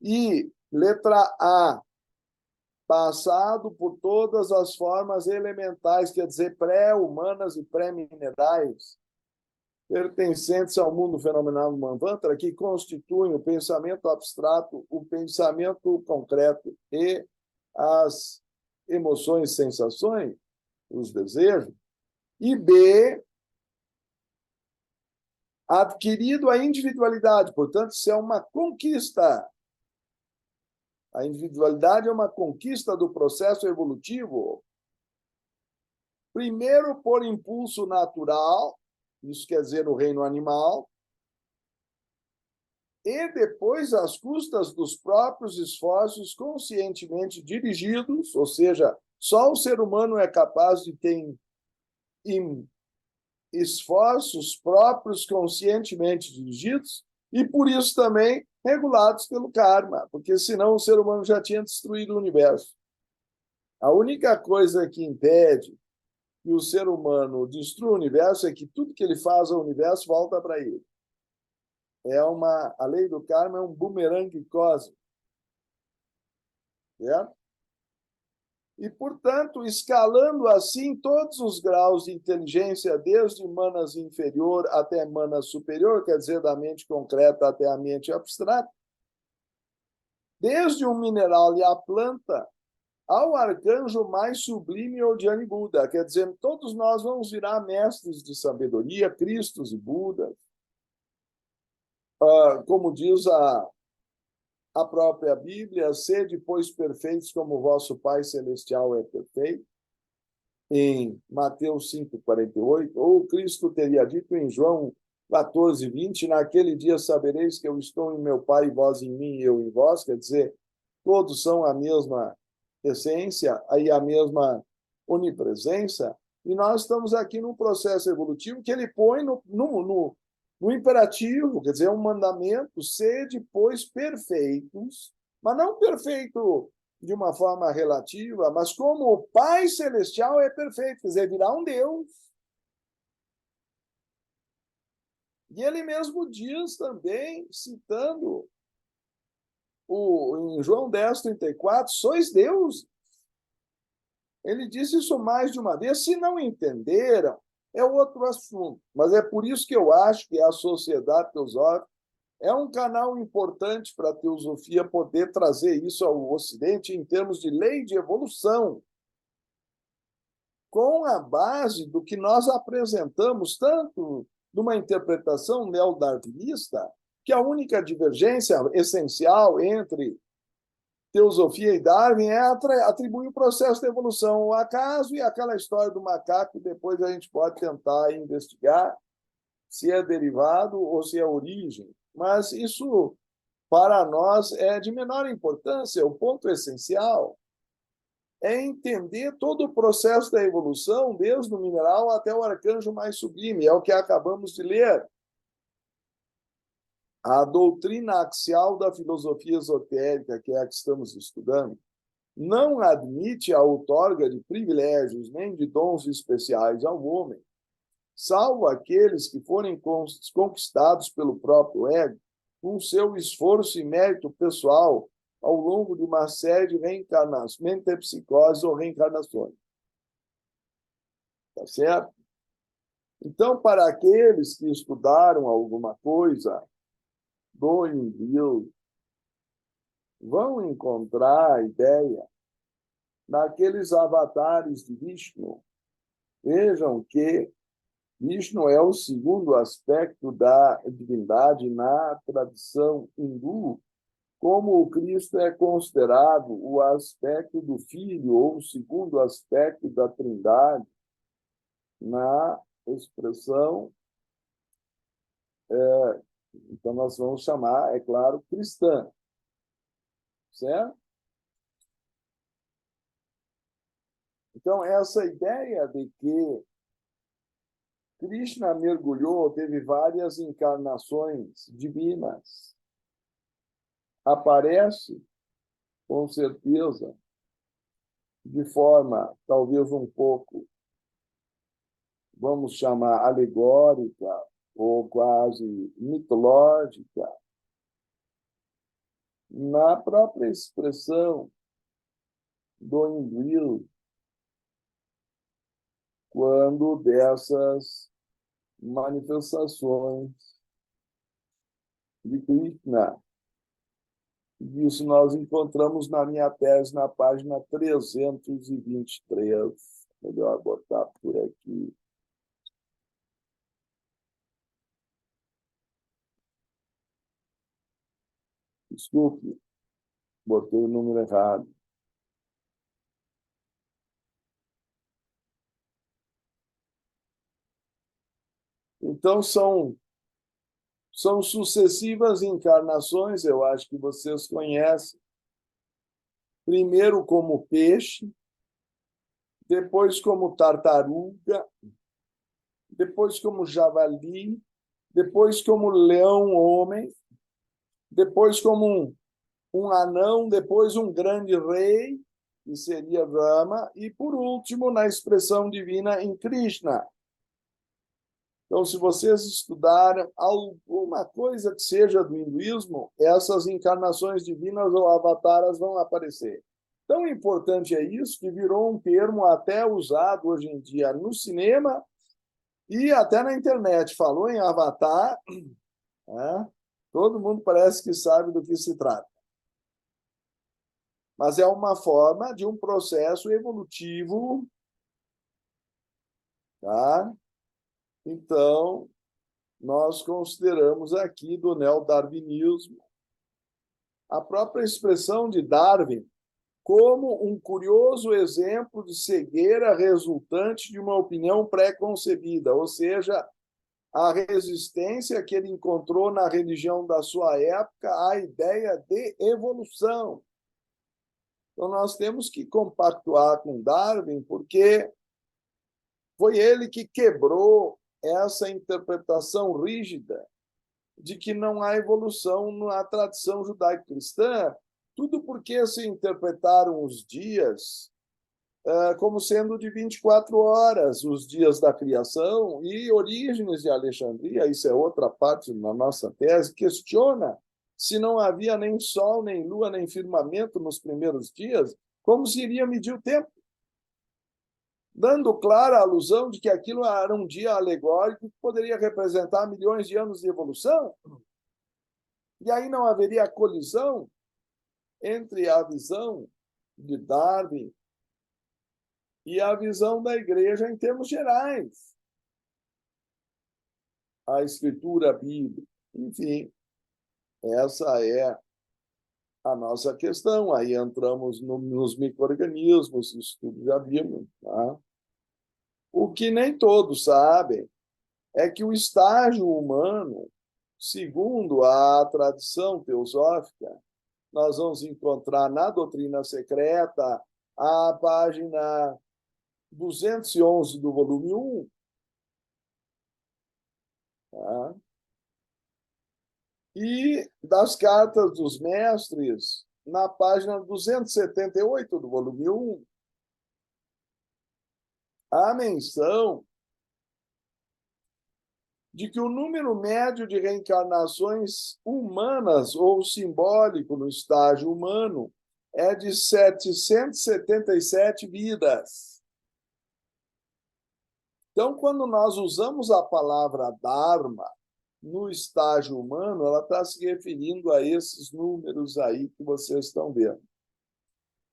e, letra A, passado por todas as formas elementais, quer dizer, pré-humanas e pré-minerais, pertencentes ao mundo fenomenal do Manvantara, que constituem o pensamento abstrato, o pensamento concreto e as emoções, sensações, os desejos. E B, adquirido a individualidade, portanto, isso é uma conquista. A individualidade é uma conquista do processo evolutivo. Primeiro, por impulso natural, isso quer dizer no reino animal, e depois às custas dos próprios esforços conscientemente dirigidos, ou seja, só o ser humano é capaz de ter esforços próprios conscientemente dirigidos e, por isso, também regulados pelo karma, porque senão o ser humano já tinha destruído o universo. A única coisa que impede que o ser humano destrua o universo é que tudo que ele faz ao universo volta para ele. A lei do karma é um bumerangue cósmico. Certo? E, portanto, escalando assim todos os graus de inteligência, desde manas inferior até manas superior, quer dizer, da mente concreta até a mente abstrata, desde o mineral e a planta ao arcanjo mais sublime ou de Buda, quer dizer, todos nós vamos virar mestres de sabedoria, Cristos e Budas, como diz a própria Bíblia, sede, pois, perfeitos como o vosso Pai Celestial é perfeito, em Mateus 5,48, ou Cristo teria dito em João 14,20, naquele dia sabereis que eu estou em meu Pai, vós em mim e eu em vós, quer dizer, todos são a mesma essência, aí a mesma onipresença, e nós estamos aqui num processo evolutivo que ele põe no imperativo, quer dizer, é um mandamento, sede, pois, perfeitos, mas não perfeito de uma forma relativa, mas como o Pai Celestial é perfeito, quer dizer, virar um Deus. E ele mesmo diz também, citando em João 10,34, sois Deus. Ele disse isso mais de uma vez. Se não entenderam, é outro assunto. Mas é por isso que eu acho que a Sociedade Teosófica é um canal importante para a teosofia poder trazer isso ao Ocidente em termos de lei de evolução, com a base do que nós apresentamos, tanto numa interpretação neodarwinista, que a única divergência essencial entre teosofia e Darwin é atribuir o processo de evolução ao acaso, e aquela história do macaco, depois a gente pode tentar investigar se é derivado ou se é origem. Mas isso, para nós, é de menor importância. O ponto essencial é entender todo o processo da evolução, desde o mineral até o arcanjo mais sublime. É o que acabamos de ler. A doutrina axial da filosofia esotérica, que é a que estamos estudando, não admite a outorga de privilégios nem de dons especiais ao homem, salvo aqueles que forem conquistados pelo próprio ego, com seu esforço e mérito pessoal ao longo de uma série de reencarnações, metempsicoses ou reencarnações. Tá certo? Então, para aqueles que estudaram alguma coisa do envio, vão encontrar a ideia naqueles avatares de Vishnu. Vejam que Vishnu é o segundo aspecto da divindade na tradição hindu, como o Cristo é considerado o aspecto do Filho, ou o segundo aspecto da Trindade, na expressão, então nós vamos chamar, é claro, cristã. Certo? Então, essa ideia de que Krishna mergulhou, teve várias encarnações divinas, aparece, com certeza, de forma talvez um pouco, vamos chamar, alegórica ou quase mitológica, na própria expressão do hinduísmo, quando dessas manifestações de Krishna. Isso nós encontramos na minha tese, na página 323. Melhor botar por aqui. Desculpe, botei o número errado. Então, são sucessivas encarnações, eu acho que vocês conhecem. Primeiro como peixe, depois como tartaruga, depois como javali, depois como leão-homem, depois como um anão, depois um grande rei, que seria Rama, e, por último, na expressão divina em Krishna. Então, se vocês estudarem alguma coisa que seja do hinduísmo, essas encarnações divinas ou avataras vão aparecer. Tão importante é isso que virou um termo até usado hoje em dia no cinema e até na internet. Falou em avatar, né? Todo mundo parece que sabe do que se trata. Mas é uma forma de um processo evolutivo, tá? Então, nós consideramos aqui do neodarwinismo a própria expressão de Darwin como um curioso exemplo de cegueira resultante de uma opinião pré-concebida, ou seja, a resistência que ele encontrou na religião da sua época à ideia de evolução. Então, nós temos que compactuar com Darwin, porque foi ele que quebrou essa interpretação rígida de que não há evolução na tradição judaico-cristã, tudo porque se interpretaram os dias como sendo de 24 horas, os dias da criação, e Orígenes de Alexandria, isso é outra parte na nossa tese, questiona se não havia nem sol, nem lua, nem firmamento nos primeiros dias, como se iria medir o tempo, dando clara alusão de que aquilo era um dia alegórico que poderia representar milhões de anos de evolução, e aí não haveria colisão entre a visão de Darwin e a visão da igreja em termos gerais, a escritura bíblica. Enfim, essa é a nossa questão. Aí entramos nos micro-organismos, isso tudo já vimos. Tá? O que nem todos sabem é que o estágio humano, segundo a tradição teosófica, nós vamos encontrar na Doutrina Secreta, a página 211 do volume 1, tá? E das Cartas dos Mestres, na página 278 do volume 1, há menção de que o número médio de reencarnações humanas ou simbólico no estágio humano é de 777 vidas. Então, quando nós usamos a palavra Dharma no estágio humano, ela está se referindo a esses números aí que vocês estão vendo.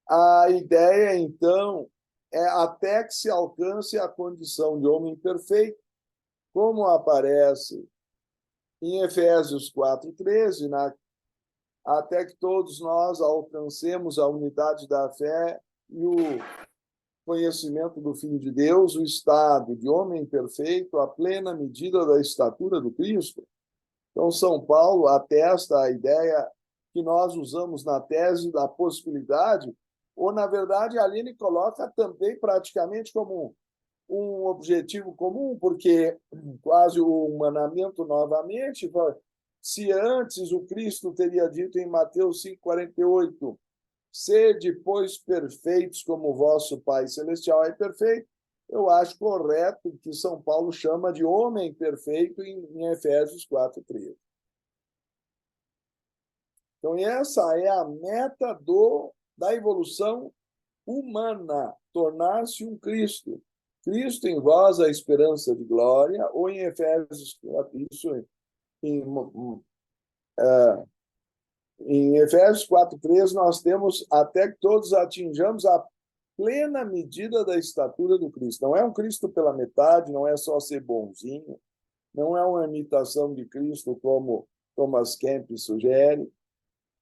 A ideia, então, é até que se alcance a condição de homem perfeito, como aparece em Efésios 4:13, até que todos nós alcancemos a unidade da fé e o conhecimento do Filho de Deus, o estado de homem perfeito, a plena medida da estatura do Cristo. Então, São Paulo atesta a ideia que nós usamos na tese da possibilidade, ou, na verdade, ali ele coloca também praticamente como um objetivo comum, porque quase o humanamento novamente Se antes o Cristo teria dito em Mateus 5,48, sede, pois, perfeitos como o vosso Pai Celestial é perfeito, eu acho correto que São Paulo chama de homem perfeito em Efésios 4,13. Então, essa é a meta da evolução humana, tornar-se um Cristo. Cristo em vós a esperança de glória, ou em Efésios, isso em, em Efésios 4,13, nós temos até que todos atinjamos a plena medida da estatura do Cristo. Não é um Cristo pela metade, não é só ser bonzinho, não é uma imitação de Cristo como Thomas Kempis sugere.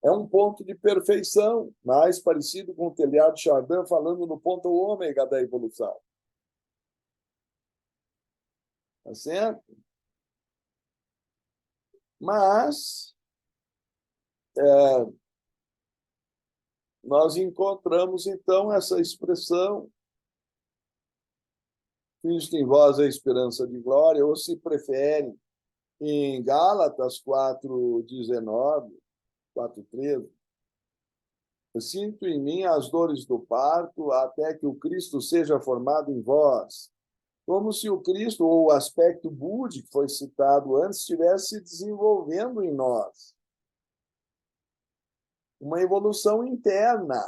É um ponto de perfeição, mais parecido com o telhado de Chardin, falando no ponto ômega da evolução. Tá certo? Mas nós encontramos, então, essa expressão Cristo em vós é a esperança de glória, ou se preferem, em Gálatas 4,19, 4,13, eu sinto em mim as dores do parto até que o Cristo seja formado em vós. Como se o Cristo, ou o aspecto búdico que foi citado antes, estivesse se desenvolvendo em nós. Uma evolução interna.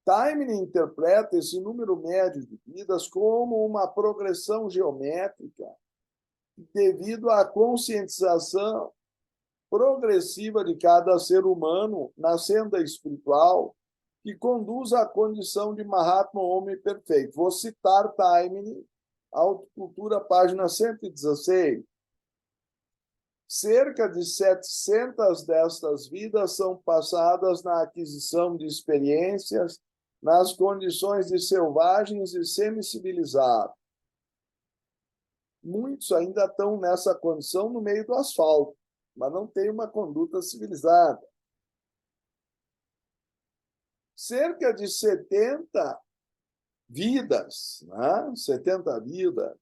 Taimini interpreta esse número médio de vidas como uma progressão geométrica devido à conscientização progressiva de cada ser humano na senda espiritual que conduz à condição de Mahatma Homem Perfeito. Vou citar Taimini, Autocultura, página 116. Cerca de 700 destas vidas são passadas na aquisição de experiências nas condições de selvagens e semicivilizados. Muitos ainda estão nessa condição no meio do asfalto, mas não têm uma conduta civilizada. Cerca de 70 vidas, né? 70 vidas,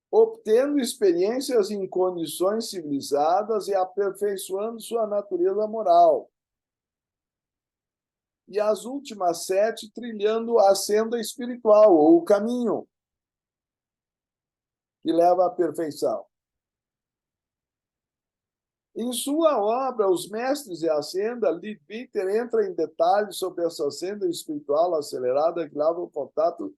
obtendo experiências em condições civilizadas e aperfeiçoando sua natureza moral. E as últimas 7 trilhando a senda espiritual, ou o caminho que leva à perfeição. Em sua obra, Os Mestres e a Senda, Leadbeater entra em detalhes sobre essa senda espiritual acelerada que leva o contato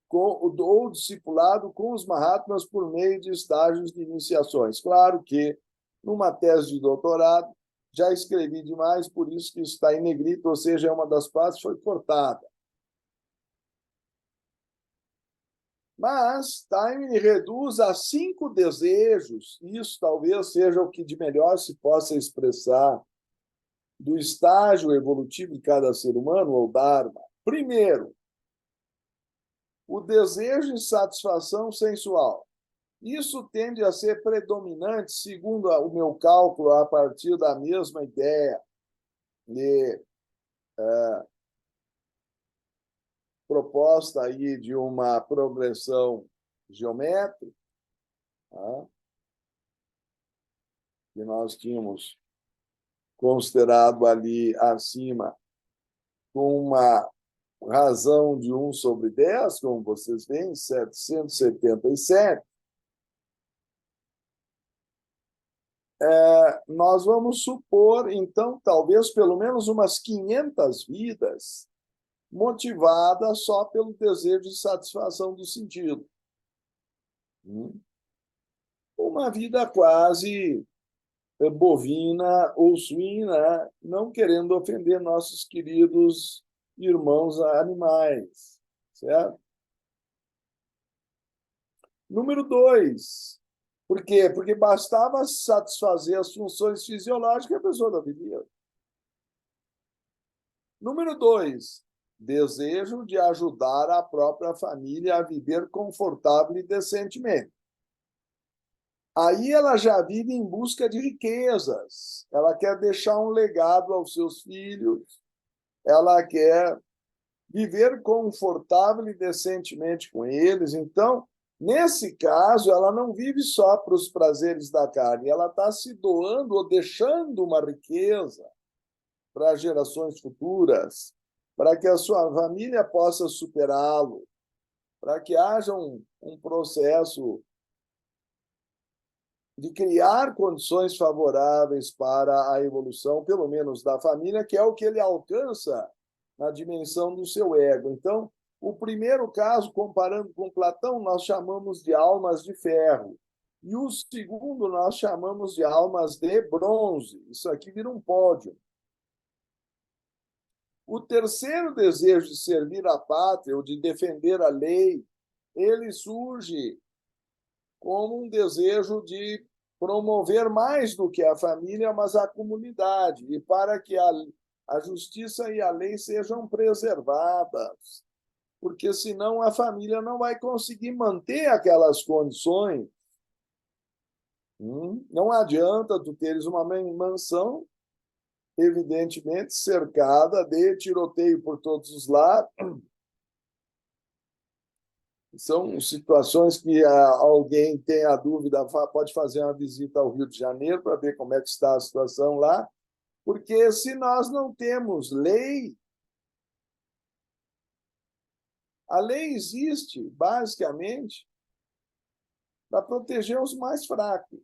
ou discipulado com os Mahatmas por meio de estágios de iniciações. Claro que, numa tese de doutorado, já escrevi demais, por isso que está em negrito, ou seja, uma das partes foi cortada. Mas Taimini reduz a 5 desejos, isso talvez seja o que de melhor se possa expressar do estágio evolutivo de cada ser humano, ou Dharma. Primeiro, o desejo de satisfação sensual. Isso tende a ser predominante, segundo o meu cálculo, a partir da mesma ideia de proposta aí de uma progressão geométrica, tá? Que nós tínhamos considerado ali acima com uma razão de 1/10, como vocês veem, 777, nós vamos supor, então, talvez pelo menos umas 500 vidas motivadas só pelo desejo de satisfação do sentido. Uma vida quase bovina ou suína, não querendo ofender nossos queridos irmãos animais, certo? Número 2. Por quê? Porque bastava satisfazer as funções fisiológicas e a pessoa não vivia. Número 2. Desejo de ajudar a própria família a viver confortável e decentemente. Aí ela já vive em busca de riquezas. Ela quer deixar um legado aos seus filhos. Ela quer viver confortável e decentemente com eles. Então, Nesse caso, ela não vive só para os prazeres da carne, ela está se doando ou deixando uma riqueza para as gerações futuras, para que a sua família possa superá-lo, para que haja um processo de criar condições favoráveis para a evolução, pelo menos da família, que é o que ele alcança na dimensão do seu ego. Então, o primeiro caso, comparando com Platão, nós chamamos de almas de ferro. E o segundo nós chamamos de almas de bronze. Isso aqui vira um pódio. O terceiro desejo de servir a pátria ou de defender a lei, ele surge como um desejo de promover mais do que a família, mas a comunidade, e para que a justiça e a lei sejam preservadas, porque senão a família não vai conseguir manter aquelas condições. Não adianta tu teres uma mansão, evidentemente, cercada de tiroteio por todos os lados. São situações que alguém tem a dúvida, pode fazer uma visita ao Rio de Janeiro para ver como é que está a situação lá, porque se nós não temos lei, a lei existe basicamente para proteger os mais fracos.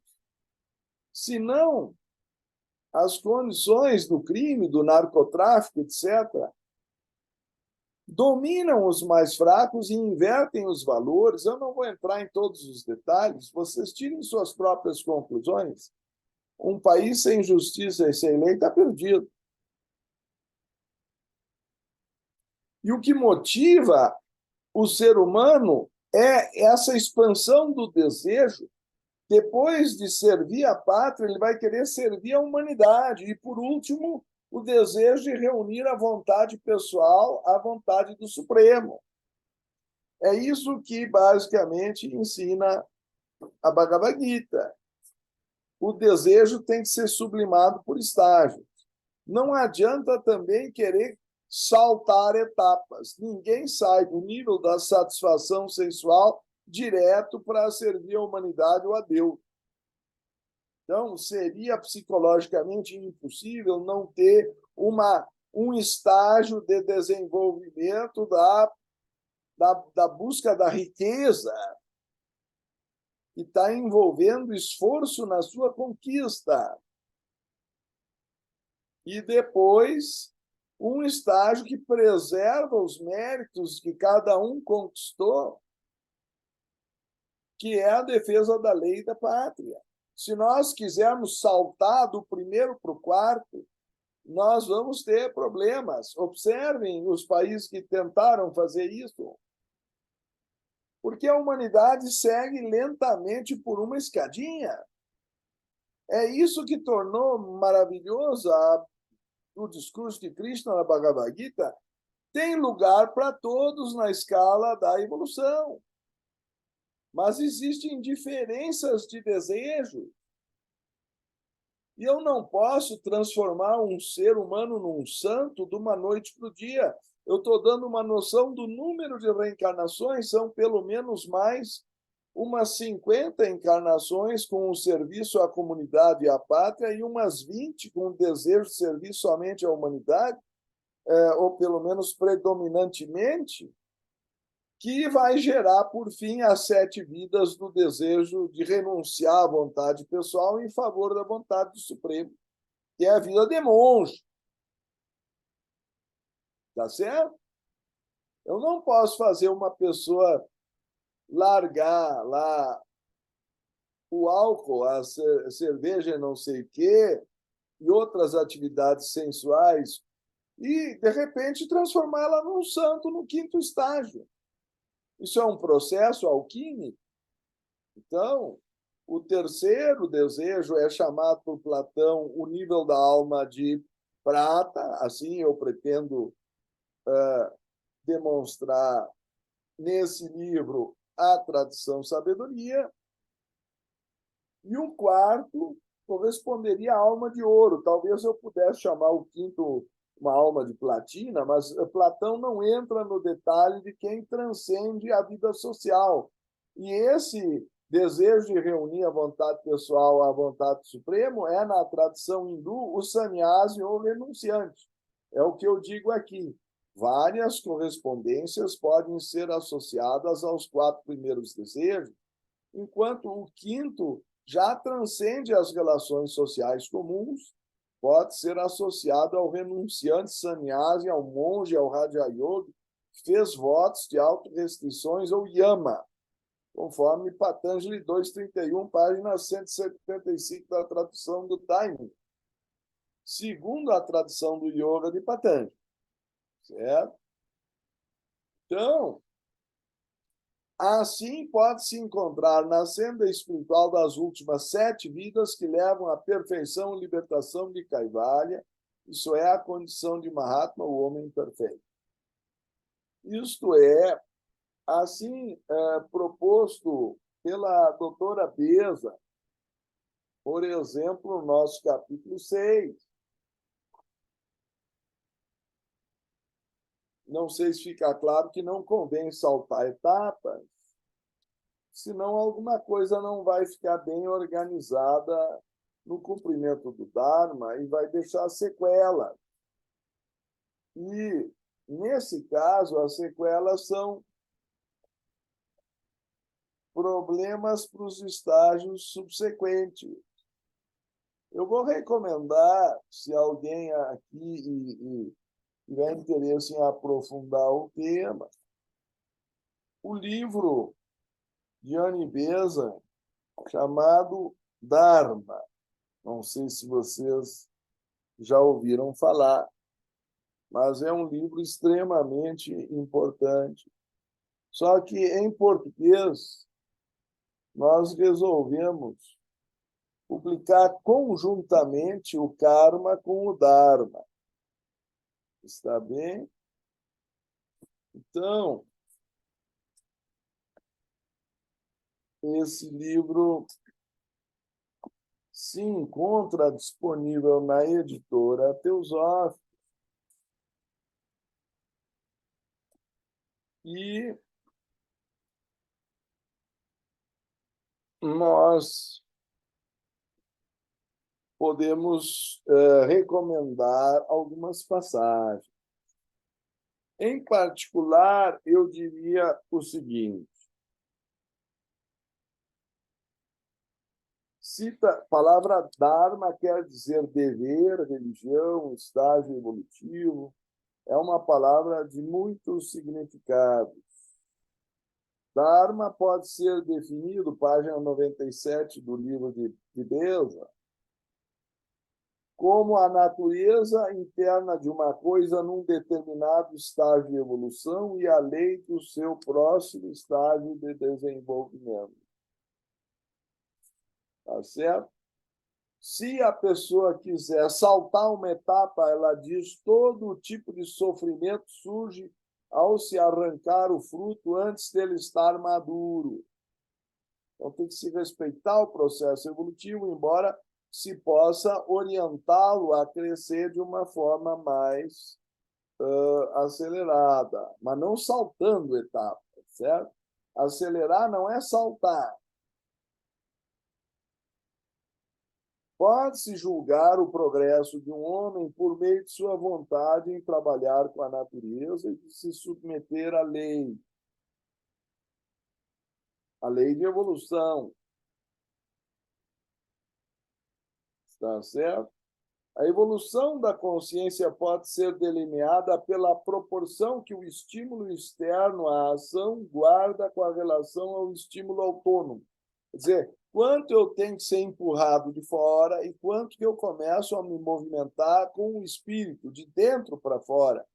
Se não, as condições do crime, do narcotráfico, etc., dominam os mais fracos e invertem os valores. Eu não vou entrar em todos os detalhes, vocês tirem suas próprias conclusões. Um país sem justiça e sem lei está perdido. E o que motiva o ser humano é essa expansão do desejo. Depois de servir a pátria, ele vai querer servir a humanidade. E, por último, o desejo de reunir a vontade pessoal à vontade do Supremo. É isso que, basicamente, ensina a Bhagavad Gita. O desejo tem que ser sublimado por estágios. Não adianta também querer saltar etapas. Ninguém sai do nível da satisfação sensual direto para servir a humanidade ou a Deus. Então, seria psicologicamente impossível não ter um estágio de desenvolvimento da busca da riqueza, que está envolvendo esforço na sua conquista. E depois, um estágio que preserva os méritos que cada um conquistou, que é a defesa da lei e da pátria. Se nós quisermos saltar do primeiro para o quarto, nós vamos ter problemas. Observem os países que tentaram fazer isso. Porque a humanidade segue lentamente por uma escadinha. É isso que tornou maravilhoso o discurso de Krishna na Bhagavad Gita. Tem lugar para todos na escala da evolução. Mas existem diferenças de desejo. E eu não posso transformar um ser humano num santo de uma noite para o dia. Eu estou dando uma noção do número de reencarnações, são pelo menos mais umas 50 encarnações com o serviço à comunidade e à pátria e umas 20 com o desejo de servir somente à humanidade, ou pelo menos predominantemente, que vai gerar, por fim, as 7 vidas do desejo de renunciar à vontade pessoal em favor da vontade do Supremo, que é a vida de monge. Tá certo? Eu não posso fazer uma pessoa largar lá o álcool, a cerveja, não sei o quê, e outras atividades sensuais, e, de repente, transformá-la num santo no 5º estágio. Isso é um processo alquímico. Então, o terceiro desejo é chamado por Platão o nível da alma de prata. Assim eu pretendo demonstrar nesse livro a tradição sabedoria. E o quarto corresponderia à alma de ouro. Talvez eu pudesse chamar o quinto uma alma de platina, mas Platão não entra no detalhe de quem transcende a vida social. E esse desejo de reunir a vontade pessoal à vontade suprema é, na tradição hindu, o sannyasi ou renunciante. É o que eu digo aqui. Várias correspondências podem ser associadas aos 4 primeiros desejos, enquanto o quinto já transcende as relações sociais comuns, pode ser associado ao renunciante sannyasi, ao monge, ao Raja Yogi, que fez votos de autorrestrições ou yama, conforme Patanjali 231, página 175 da tradução do Taimini, segundo a tradução do Yoga de Patanjali. Certo? Então, assim pode-se encontrar na senda espiritual das últimas 7 vidas que levam à perfeição e libertação de Kaivalya, isso é a condição de Mahatma, o homem perfeito. Isto é, assim proposto pela doutora Beza, por exemplo, no nosso capítulo 6. Não sei se fica claro que não convém saltar etapas, senão alguma coisa não vai ficar bem organizada no cumprimento do Dharma e vai deixar sequela. E, nesse caso, as sequelas são problemas para os estágios subsequentes. Eu vou recomendar, se alguém aqui tiver interesse em aprofundar o tema, o livro de Annie Besant, chamado Dharma. Não sei se vocês já ouviram falar, mas é um livro extremamente importante. Só que, em português, nós resolvemos publicar conjuntamente o karma com o Dharma. Está bem? Então, esse livro se encontra disponível na editora Teosófica e nós podemos recomendar algumas passagens. Em particular, eu diria o seguinte: a palavra Dharma quer dizer dever, religião, estágio evolutivo. É uma palavra de muitos significados. Dharma pode ser definido, página 97 do livro de Beza, como a natureza interna de uma coisa num determinado estágio de evolução e a lei do seu próximo estágio de desenvolvimento. Tá certo? Se a pessoa quiser saltar uma etapa, ela diz todo tipo de sofrimento surge ao se arrancar o fruto antes dele estar maduro. Então, tem que se respeitar o processo evolutivo, embora se possa orientá-lo a crescer de uma forma mais acelerada, mas não saltando etapas, certo? Acelerar não é saltar. Pode-se julgar o progresso de um homem por meio de sua vontade em trabalhar com a natureza e de se submeter à lei de evolução. Está certo? A evolução da consciência pode ser delineada pela proporção que o estímulo externo à ação guarda com a relação ao estímulo autônomo. Quer dizer, quanto eu tenho que ser empurrado de fora e quanto que eu começo a me movimentar com o espírito, de dentro para fora,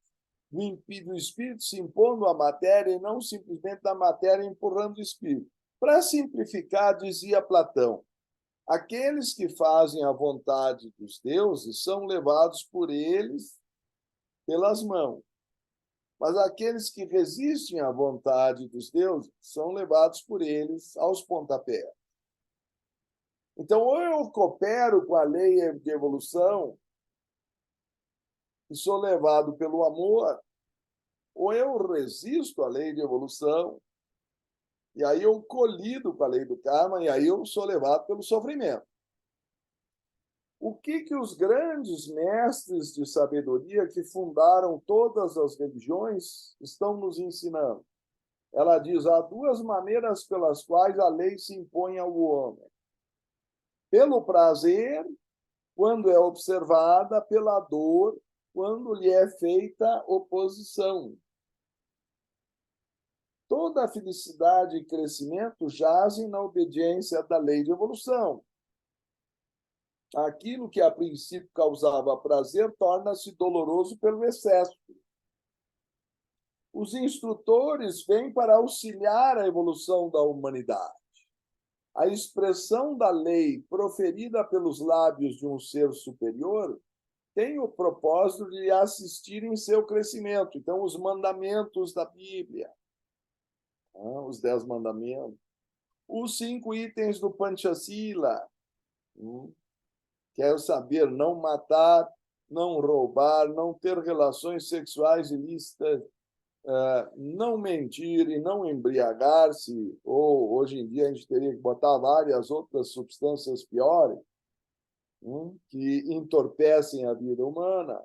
do espírito se impondo à matéria e não simplesmente da matéria empurrando o espírito. Para simplificar, dizia Platão, aqueles que fazem a vontade dos deuses são levados por eles pelas mãos, mas aqueles que resistem à vontade dos deuses são levados por eles aos pontapés. Então, ou eu coopero com a lei de evolução e sou levado pelo amor, ou eu resisto à lei de evolução E aí eu colido com a lei do karma, e aí eu sou levado pelo sofrimento. O que os grandes mestres de sabedoria que fundaram todas as religiões estão nos ensinando? Ela diz: há duas maneiras pelas quais a lei se impõe ao homem: pelo prazer, quando é observada, pela dor, quando lhe é feita oposição. Toda a felicidade e crescimento jazem na obediência da lei de evolução. Aquilo que a princípio causava prazer torna-se doloroso pelo excesso. Os instrutores vêm para auxiliar a evolução da humanidade. A expressão da lei proferida pelos lábios de um ser superior tem o propósito de assistir em seu crescimento. Então, os mandamentos da Bíblia, os 10 mandamentos, os 5 itens do Panchasila, quer saber não matar, não roubar, não ter relações sexuais ilícitas, não mentir e não embriagar-se, ou hoje em dia a gente teria que botar várias outras substâncias piores, que entorpecem a vida humana.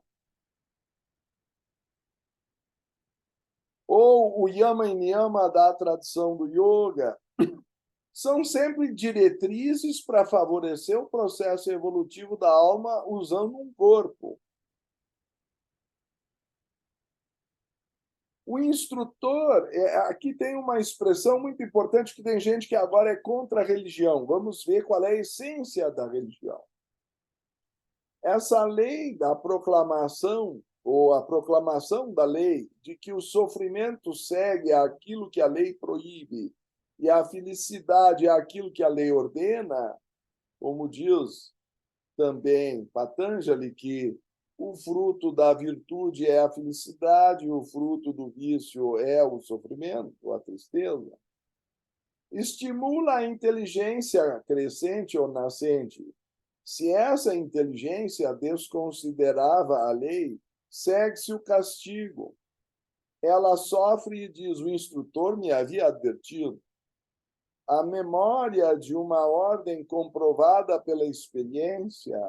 Ou o yama e niyama da tradição do yoga, são sempre diretrizes para favorecer o processo evolutivo da alma usando um corpo. O instrutor, aqui tem uma expressão muito importante que tem gente que agora é contra a religião. Vamos ver qual é a essência da religião. Essa lei da proclamação, ou a proclamação da lei, de que o sofrimento segue aquilo que a lei proíbe e a felicidade é aquilo que a lei ordena, como diz também Patanjali, que o fruto da virtude é a felicidade, o fruto do vício é o sofrimento, a tristeza. Estimula a inteligência crescente ou nascente. Se essa inteligência desconsiderava a lei, segue-se o castigo. Ela sofre e diz: o instrutor me havia advertido. A memória de uma ordem comprovada pela experiência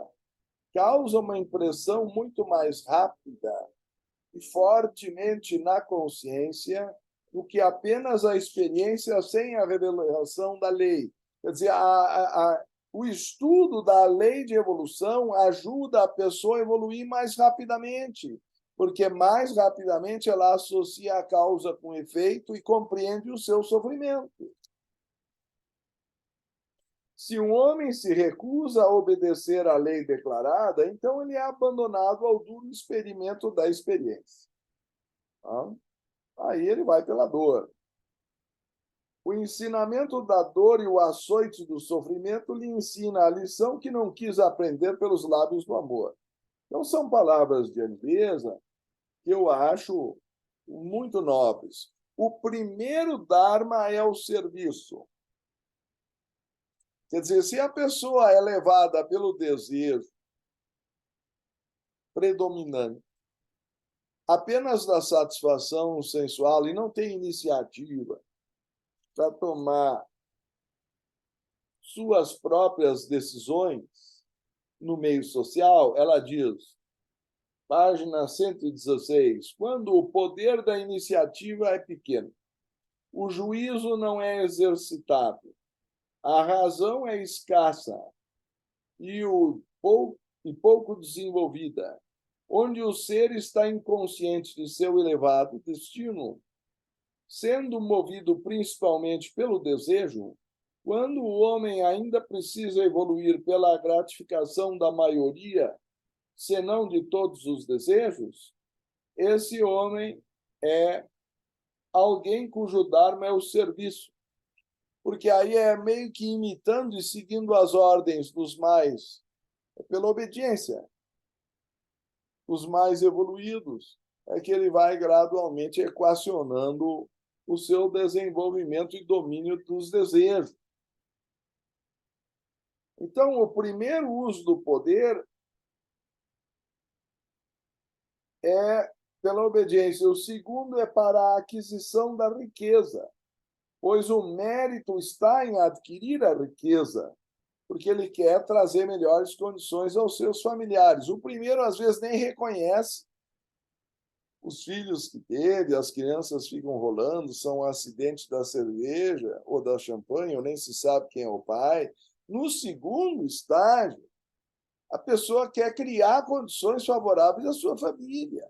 causa uma impressão muito mais rápida e fortemente na consciência do que apenas a experiência sem a revelação da lei. Quer dizer, o estudo da lei de evolução ajuda a pessoa a evoluir mais rapidamente, porque mais rapidamente ela associa a causa com o efeito e compreende o seu sofrimento. Se um homem se recusa a obedecer à lei declarada, então ele é abandonado ao duro experimento da experiência. Aí ele vai pela dor. O ensinamento da dor e o açoite do sofrimento lhe ensina a lição que não quis aprender pelos lábios do amor. Então, são palavras de Anvesa que eu acho muito nobres. O primeiro Dharma é o serviço. Quer dizer, se a pessoa é levada pelo desejo predominante, apenas da satisfação sensual e não tem iniciativa para tomar suas próprias decisões no meio social, ela diz, página 116, quando o poder da iniciativa é pequeno, o juízo não é exercitado, a razão é escassa e pouco desenvolvida, onde o ser está inconsciente de seu elevado destino, sendo movido principalmente pelo desejo, quando o homem ainda precisa evoluir pela gratificação da maioria, senão de todos os desejos, esse homem é alguém cujo dharma é o serviço, porque aí é meio que imitando e seguindo as ordens dos mais, pela obediência, os mais evoluídos, é que ele vai gradualmente equacionando o seu desenvolvimento e domínio dos desejos. Então, o primeiro uso do poder é pela obediência, o segundo é para a aquisição da riqueza. pois o mérito está em adquirir a riqueza, porque ele quer trazer melhores condições aos seus familiares. O primeiro, às vezes, nem reconhece os filhos que teve, as crianças ficam rolando, são um acidente da cerveja ou da champanhe, ou nem se sabe quem é o pai. No segundo estágio, a pessoa quer criar condições favoráveis à sua família.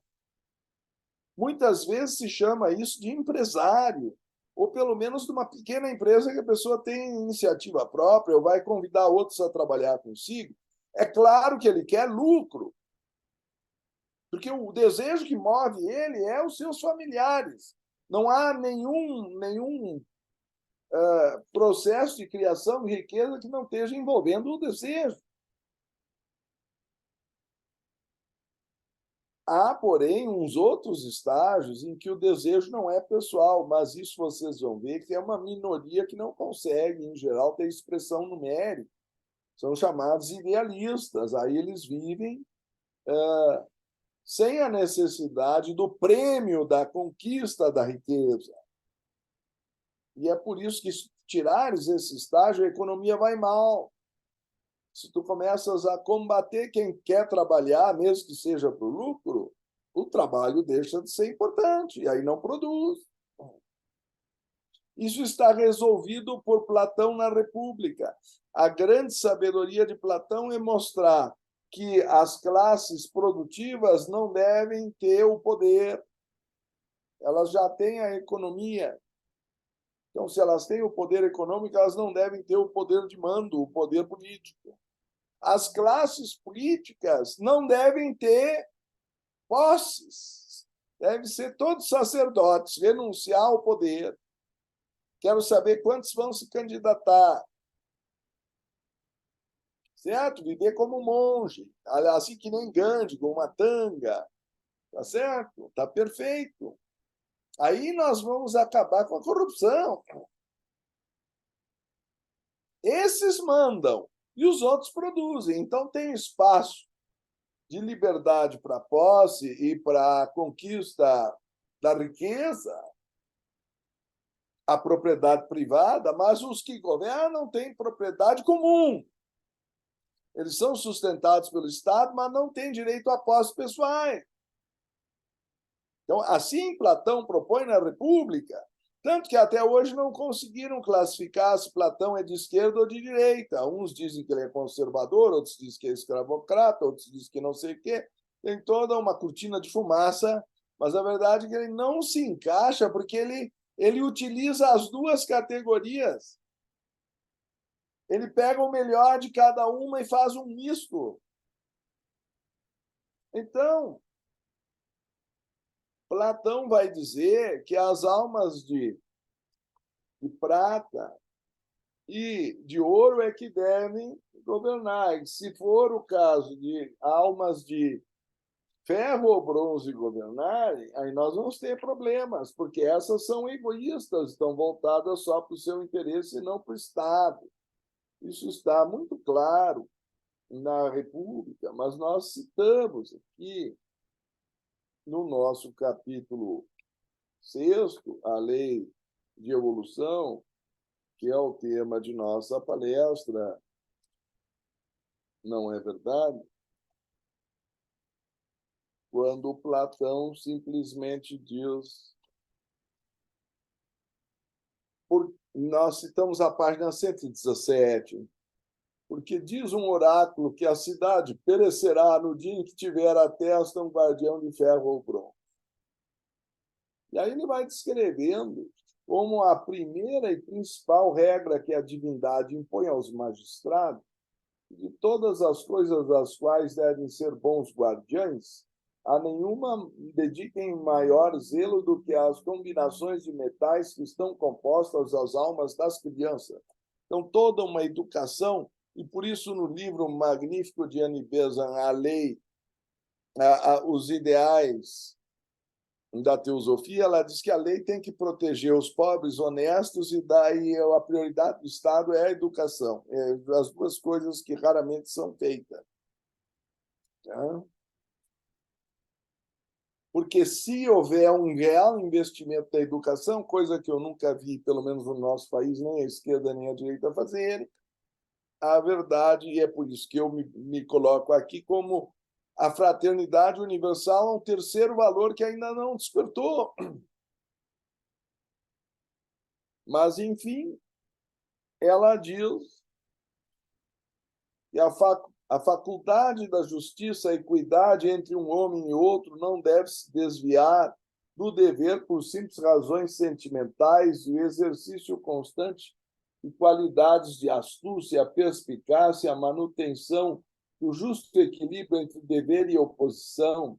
Muitas vezes se chama isso de empresário, ou pelo menos de uma pequena empresa que a pessoa tem iniciativa própria ou vai convidar outros a trabalhar consigo. É claro que ele quer lucro, porque o desejo que move ele é os seus familiares. Não há nenhum processo de criação de riqueza que não esteja envolvendo o desejo. Há, porém, uns outros estágios em que o desejo não é pessoal, mas isso vocês vão ver que é uma minoria que não consegue, em geral, ter expressão numérica. São chamados idealistas. Aí eles vivem sem a necessidade do prêmio da conquista da riqueza. E é por isso que, se tirares esse estágio, a economia vai mal. Se tu começas a combater quem quer trabalhar, mesmo que seja para o lucro, o trabalho deixa de ser importante, e aí não produz. Isso está resolvido por Platão na República. A grande sabedoria de Platão é mostrar que as classes produtivas não devem ter o poder, elas já têm a economia. Então, se elas têm o poder econômico, elas não devem ter o poder de mando, o poder político. As classes políticas não devem ter posses, devem ser todos sacerdotes, renunciar ao poder. Quero saber quantos vão se candidatar. Certo? Viver como monge, assim que nem Gandhi, com uma tanga. Tá certo? Tá perfeito. Aí nós vamos acabar com a corrupção. Esses mandam e os outros produzem. Então, tem espaço de liberdade para a posse e para a conquista da riqueza, a propriedade privada, mas os que governam têm propriedade comum. Eles são sustentados pelo Estado, mas não têm direito a posses pessoais. Então, assim Platão propõe na República, tanto que até hoje não conseguiram classificar se Platão é de esquerda ou de direita. Uns dizem que ele é conservador, outros dizem que é escravocrata, outros dizem que não sei o quê. Tem toda uma cortina de fumaça, mas a verdade é que ele não se encaixa porque ele utiliza as duas categorias. Ele pega o melhor de cada uma e faz um misto. Então, Platão vai dizer que as almas de prata e de ouro é que devem governar. Se for o caso de almas de ferro ou bronze governarem, aí nós vamos ter problemas, porque essas são egoístas, estão voltadas só para o seu interesse e não para o Estado. Isso está muito claro na República, mas nós citamos aqui no nosso capítulo 6º, a lei de evolução, que é o tema de nossa palestra, não é verdade? Quando Platão simplesmente diz. Nós citamos a página 117, porque diz um oráculo que a cidade perecerá no dia em que tiver à testa um guardião de ferro ou bronze. E aí ele vai descrevendo como a primeira e principal regra que a divindade impõe aos magistrados, de todas as coisas das quais devem ser bons guardiães, a nenhuma dediquem maior zelo do que as combinações de metais que estão compostas às almas das crianças. Então, toda uma educação, e por isso no livro magnífico de Annie Besant, A Lei, os ideais da teosofia, ela diz que a lei tem que proteger os pobres honestos e daí a prioridade do Estado é a educação. As duas coisas que raramente são feitas. Tá? Porque se houver um real investimento da educação, coisa que eu nunca vi, pelo menos no nosso país, nem a esquerda nem a direita fazerem, a verdade, e é por isso que eu me coloco aqui como a fraternidade universal é um terceiro valor que ainda não despertou. Mas, enfim, ela diz que a faculdade da justiça e equidade entre um homem e outro não deve se desviar do dever por simples razões sentimentais e o exercício constante de qualidades de astúcia, perspicácia, a manutenção do justo equilíbrio entre dever e oposição,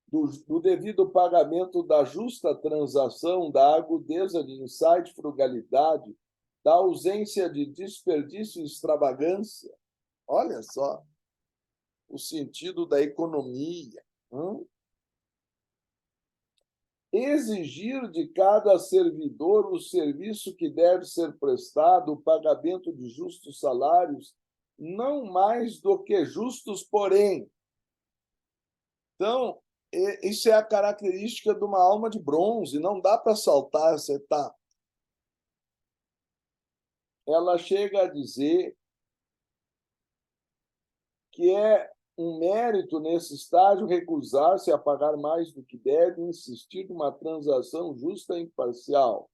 do devido pagamento da justa transação, da agudeza de insight e frugalidade, da ausência de desperdício e extravagância. Olha só o sentido da economia. Exigir de cada servidor o serviço que deve ser prestado, o pagamento de justos salários, não mais do que justos, porém. Então, isso é a característica de uma alma de bronze, não dá para saltar essa etapa. Ela chega a dizer que é um mérito nesse estágio recusar-se a pagar mais do que deve e insistir numa transação justa e imparcial.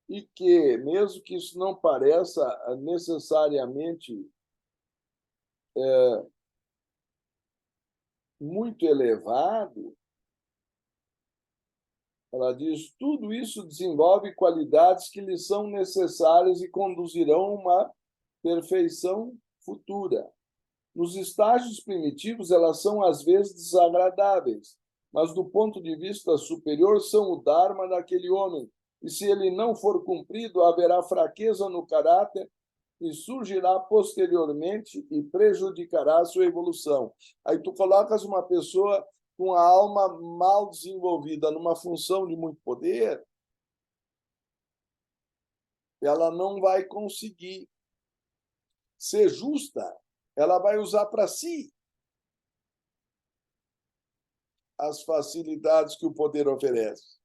E que, mesmo que isso não pareça necessariamente muito elevado, ela diz, tudo isso desenvolve qualidades que lhe são necessárias e conduzirão a uma perfeição futura. Nos estágios primitivos, elas são às vezes desagradáveis, mas do ponto de vista superior são o dharma daquele homem. E se ele não for cumprido, haverá fraqueza no caráter e surgirá posteriormente e prejudicará a sua evolução. Aí tu colocas uma pessoa com a alma mal desenvolvida numa função de muito poder, ela não vai conseguir ser justa, ela vai usar para si as facilidades que o poder oferece.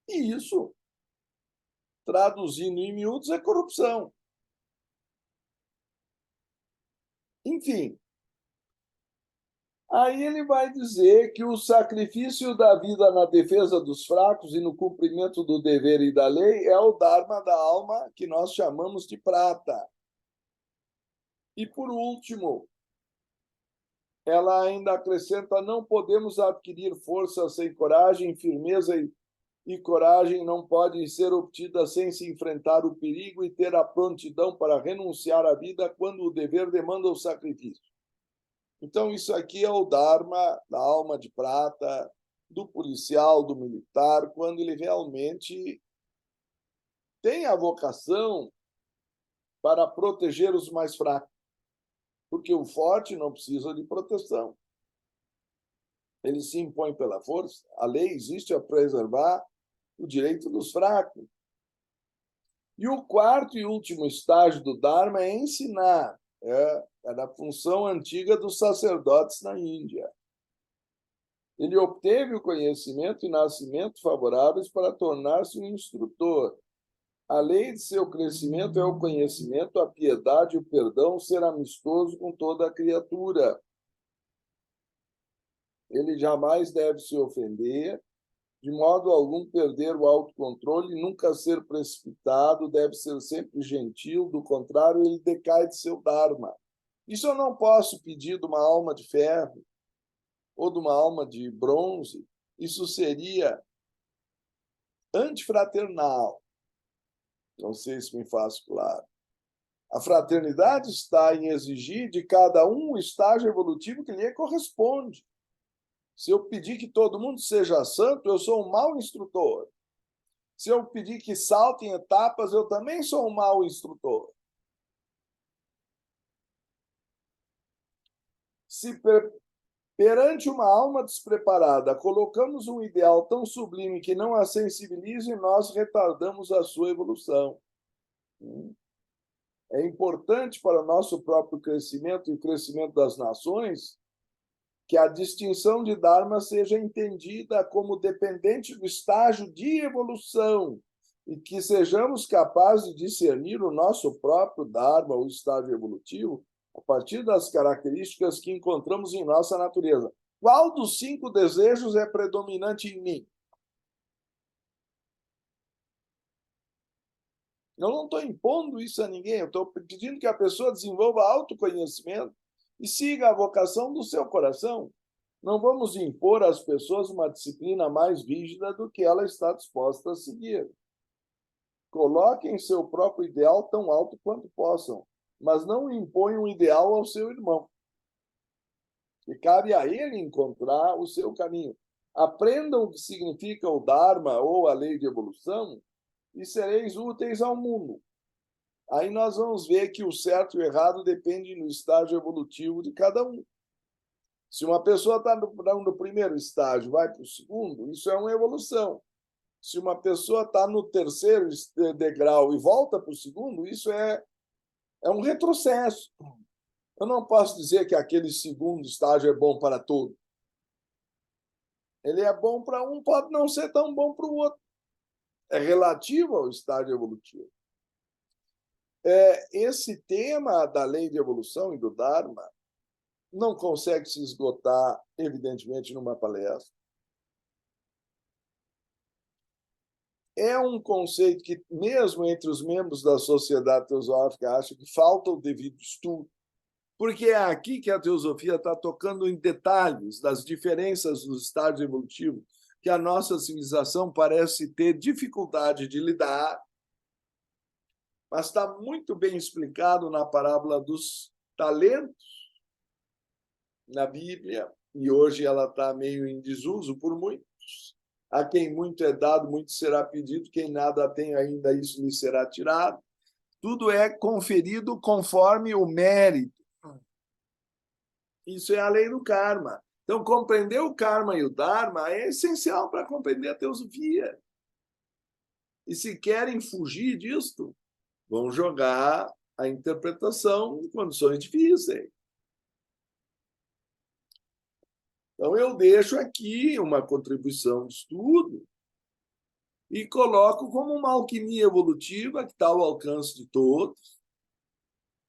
E isso, traduzindo em miúdos, é corrupção. Enfim, aí ele vai dizer que o sacrifício da vida na defesa dos fracos e no cumprimento do dever e da lei é o dharma da alma que nós chamamos de prata. E, por último, ela ainda acrescenta: não podemos adquirir força sem coragem, firmeza e coragem não podem ser obtidas sem se enfrentar o perigo e ter a prontidão para renunciar à vida quando o dever demanda o sacrifício. Então, isso aqui é o dharma da alma de prata, do policial, do militar, quando ele realmente tem a vocação para proteger os mais fracos, porque o forte não precisa de proteção. Ele se impõe pela força. A lei existe a preservar o direito dos fracos. E o quarto e último estágio do Dharma é ensinar. Era a função antiga dos sacerdotes na Índia. Ele obteve o conhecimento e nascimento favoráveis para tornar-se um instrutor. A lei de seu crescimento é o conhecimento, a piedade, o perdão, ser amistoso com toda a criatura. Ele jamais deve se ofender, de modo algum perder o autocontrole, nunca ser precipitado, deve ser sempre gentil, do contrário, ele decai de seu dharma. Isso eu não posso pedir de uma alma de ferro ou de uma alma de bronze. Isso seria antifraternal. Não sei se me faço claro. A fraternidade está em exigir de cada um o estágio evolutivo que lhe corresponde. Se eu pedir que todo mundo seja santo, eu sou um mau instrutor. Se eu pedir que saltem etapas, eu também sou um mau instrutor. Se perante uma alma despreparada colocamos um ideal tão sublime que não a sensibilize, nós retardamos a sua evolução. É importante para o nosso próprio crescimento e o crescimento das nações que a distinção de Dharma seja entendida como dependente do estágio de evolução e que sejamos capazes de discernir o nosso próprio Dharma, o estágio evolutivo, a partir das características que encontramos em nossa natureza. Qual dos 5 desejos é predominante em mim? Eu não estou impondo isso a ninguém, eu estou pedindo que a pessoa desenvolva autoconhecimento e siga a vocação do seu coração. Não vamos impor às pessoas uma disciplina mais rígida do que ela está disposta a seguir. Coloquem seu próprio ideal tão alto quanto possam, mas não imponham um ideal ao seu irmão. E cabe a ele encontrar o seu caminho. Aprendam o que significa o Dharma ou a lei de evolução e sereis úteis ao mundo. Aí nós vamos ver que o certo e o errado depende do estágio evolutivo de cada um. Se uma pessoa está no primeiro estágio, vai para o segundo, isso é uma evolução. Se uma pessoa está no terceiro degrau e volta para o segundo, isso é um retrocesso. Eu não posso dizer que aquele segundo estágio é bom para todos. Ele é bom para um, pode não ser tão bom para o outro. É relativo ao estágio evolutivo. Esse tema da lei de evolução e do Dharma não consegue se esgotar, evidentemente, numa palestra. É um conceito que, mesmo entre os membros da sociedade teosófica, acho que falta o devido estudo, porque é aqui que a teosofia está tocando em detalhes das diferenças dos estágios evolutivos que a nossa civilização parece ter dificuldade de lidar, mas está muito bem explicado na parábola dos talentos na Bíblia, e hoje ela está meio em desuso por muitos. A quem muito é dado, muito será pedido, quem nada tem ainda, isso lhe será tirado. Tudo é conferido conforme o mérito. Isso é a lei do karma. Então, compreender o karma e o dharma é essencial para compreender a teosofia. E se querem fugir disto, vão jogar a interpretação em condições difíceis. Então, eu deixo aqui uma contribuição de estudo e coloco como uma alquimia evolutiva que está ao alcance de todos,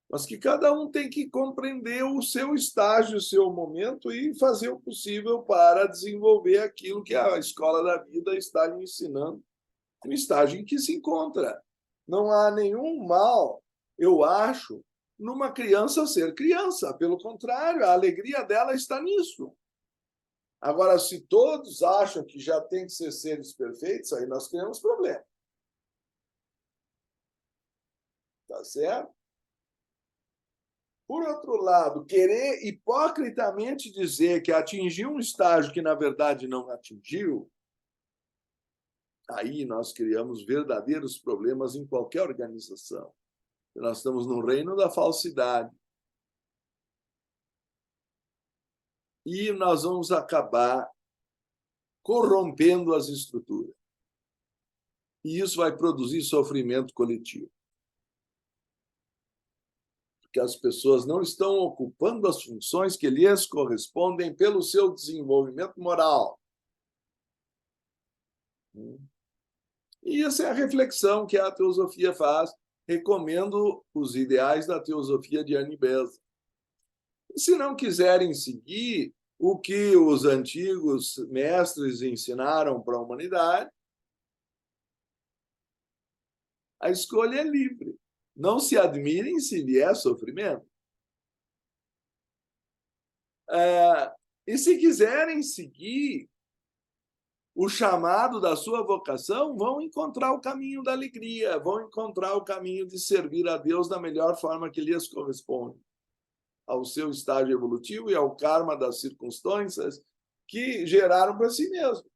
mas que cada um tem que compreender o seu estágio, o seu momento e fazer o possível para desenvolver aquilo que a escola da vida está lhe ensinando, no estágio em que se encontra. Não há nenhum mal, eu acho, numa criança ser criança. Pelo contrário, a alegria dela está nisso. Agora, se todos acham que já tem que ser seres perfeitos, aí nós temos problema. Tá certo? Por outro lado, querer hipocritamente dizer que atingiu um estágio que, na verdade, não atingiu, aí nós criamos verdadeiros problemas em qualquer organização. Nós estamos no reino da falsidade. E nós vamos acabar corrompendo as estruturas. E isso vai produzir sofrimento coletivo. Porque as pessoas não estão ocupando as funções que lhes correspondem pelo seu desenvolvimento moral. E essa é a reflexão que a teosofia faz. Recomendo os ideais da teosofia de Annie Besant. Se não quiserem seguir o que os antigos mestres ensinaram para a humanidade, a escolha é livre. Não se admirem se vier sofrimento. E se quiserem seguir o chamado da sua vocação, vão encontrar o caminho da alegria, vão encontrar o caminho de servir a Deus da melhor forma que lhes corresponde, ao seu estágio evolutivo e ao karma das circunstâncias que geraram para si mesmo.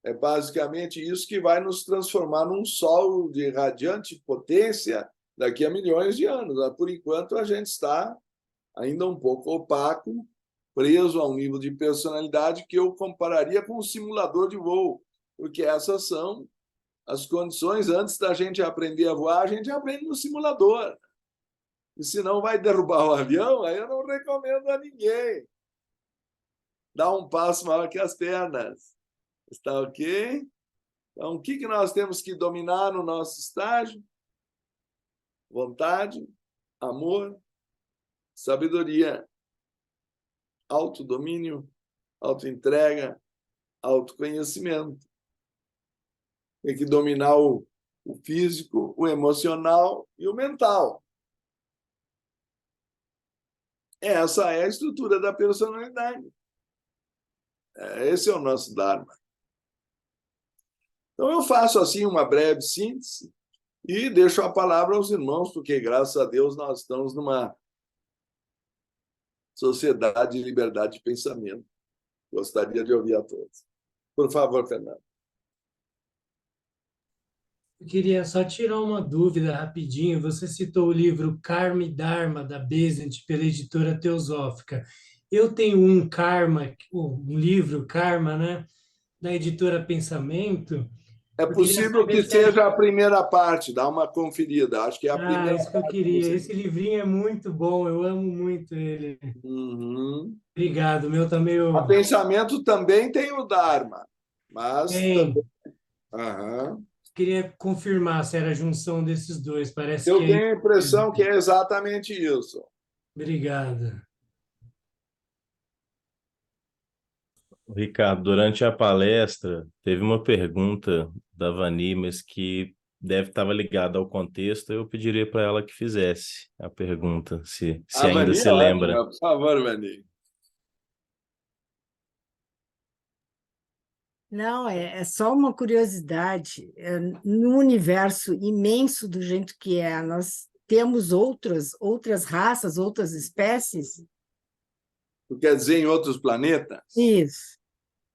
É basicamente isso que vai nos transformar num sol de radiante potência daqui a milhões de anos. Por enquanto, a gente está ainda um pouco opaco, preso a um nível de personalidade que eu compararia com um simulador de voo, porque essas são as condições. Antes da gente aprender a voar, a gente aprende no simulador. E se não vai derrubar o avião, aí eu não recomendo a ninguém. dá um passo maior que as pernas. Está ok? Então, o que nós temos que dominar no nosso estágio? Vontade, amor, sabedoria, autodomínio, autoentrega, autoconhecimento. Tem que dominar o físico, o emocional e o mental. Essa é a estrutura da personalidade. Esse é o nosso Dharma. Então, eu faço assim uma breve síntese e deixo a palavra aos irmãos, porque, graças a Deus, nós estamos numa sociedade de liberdade de pensamento. Gostaria de ouvir a todos. Por favor, Fernando. Eu queria só tirar uma dúvida rapidinho. Você citou o livro Karma e Dharma, da Besant, pela editora Teosófica. Eu tenho um Karma, um livro Karma, né, da editora Pensamento. É Eu queria possível saber que se era... seja a primeira parte, dá uma conferida. Acho que é a Ah, primeira isso que eu parte que queria. você... Esse livrinho é muito bom, eu amo muito ele. Uhum. Obrigado, o meu também. A pensamento também tem o Dharma, mas também... Tem. Aham. Queria confirmar se era a junção desses dois. Parece que Eu é tenho isso a impressão que mesmo. é exatamente isso. Obrigado. Ricardo, durante a palestra, teve uma pergunta da Vani, mas que deve estar ligada ao contexto. Eu pediria para ela que fizesse a pergunta, se A ainda Vani é se lembra. ótima. Por favor, Vani. Não, é só uma curiosidade. No universo imenso do jeito que é, nós temos outras raças, outras espécies? Tu quer dizer em outros planetas? Isso.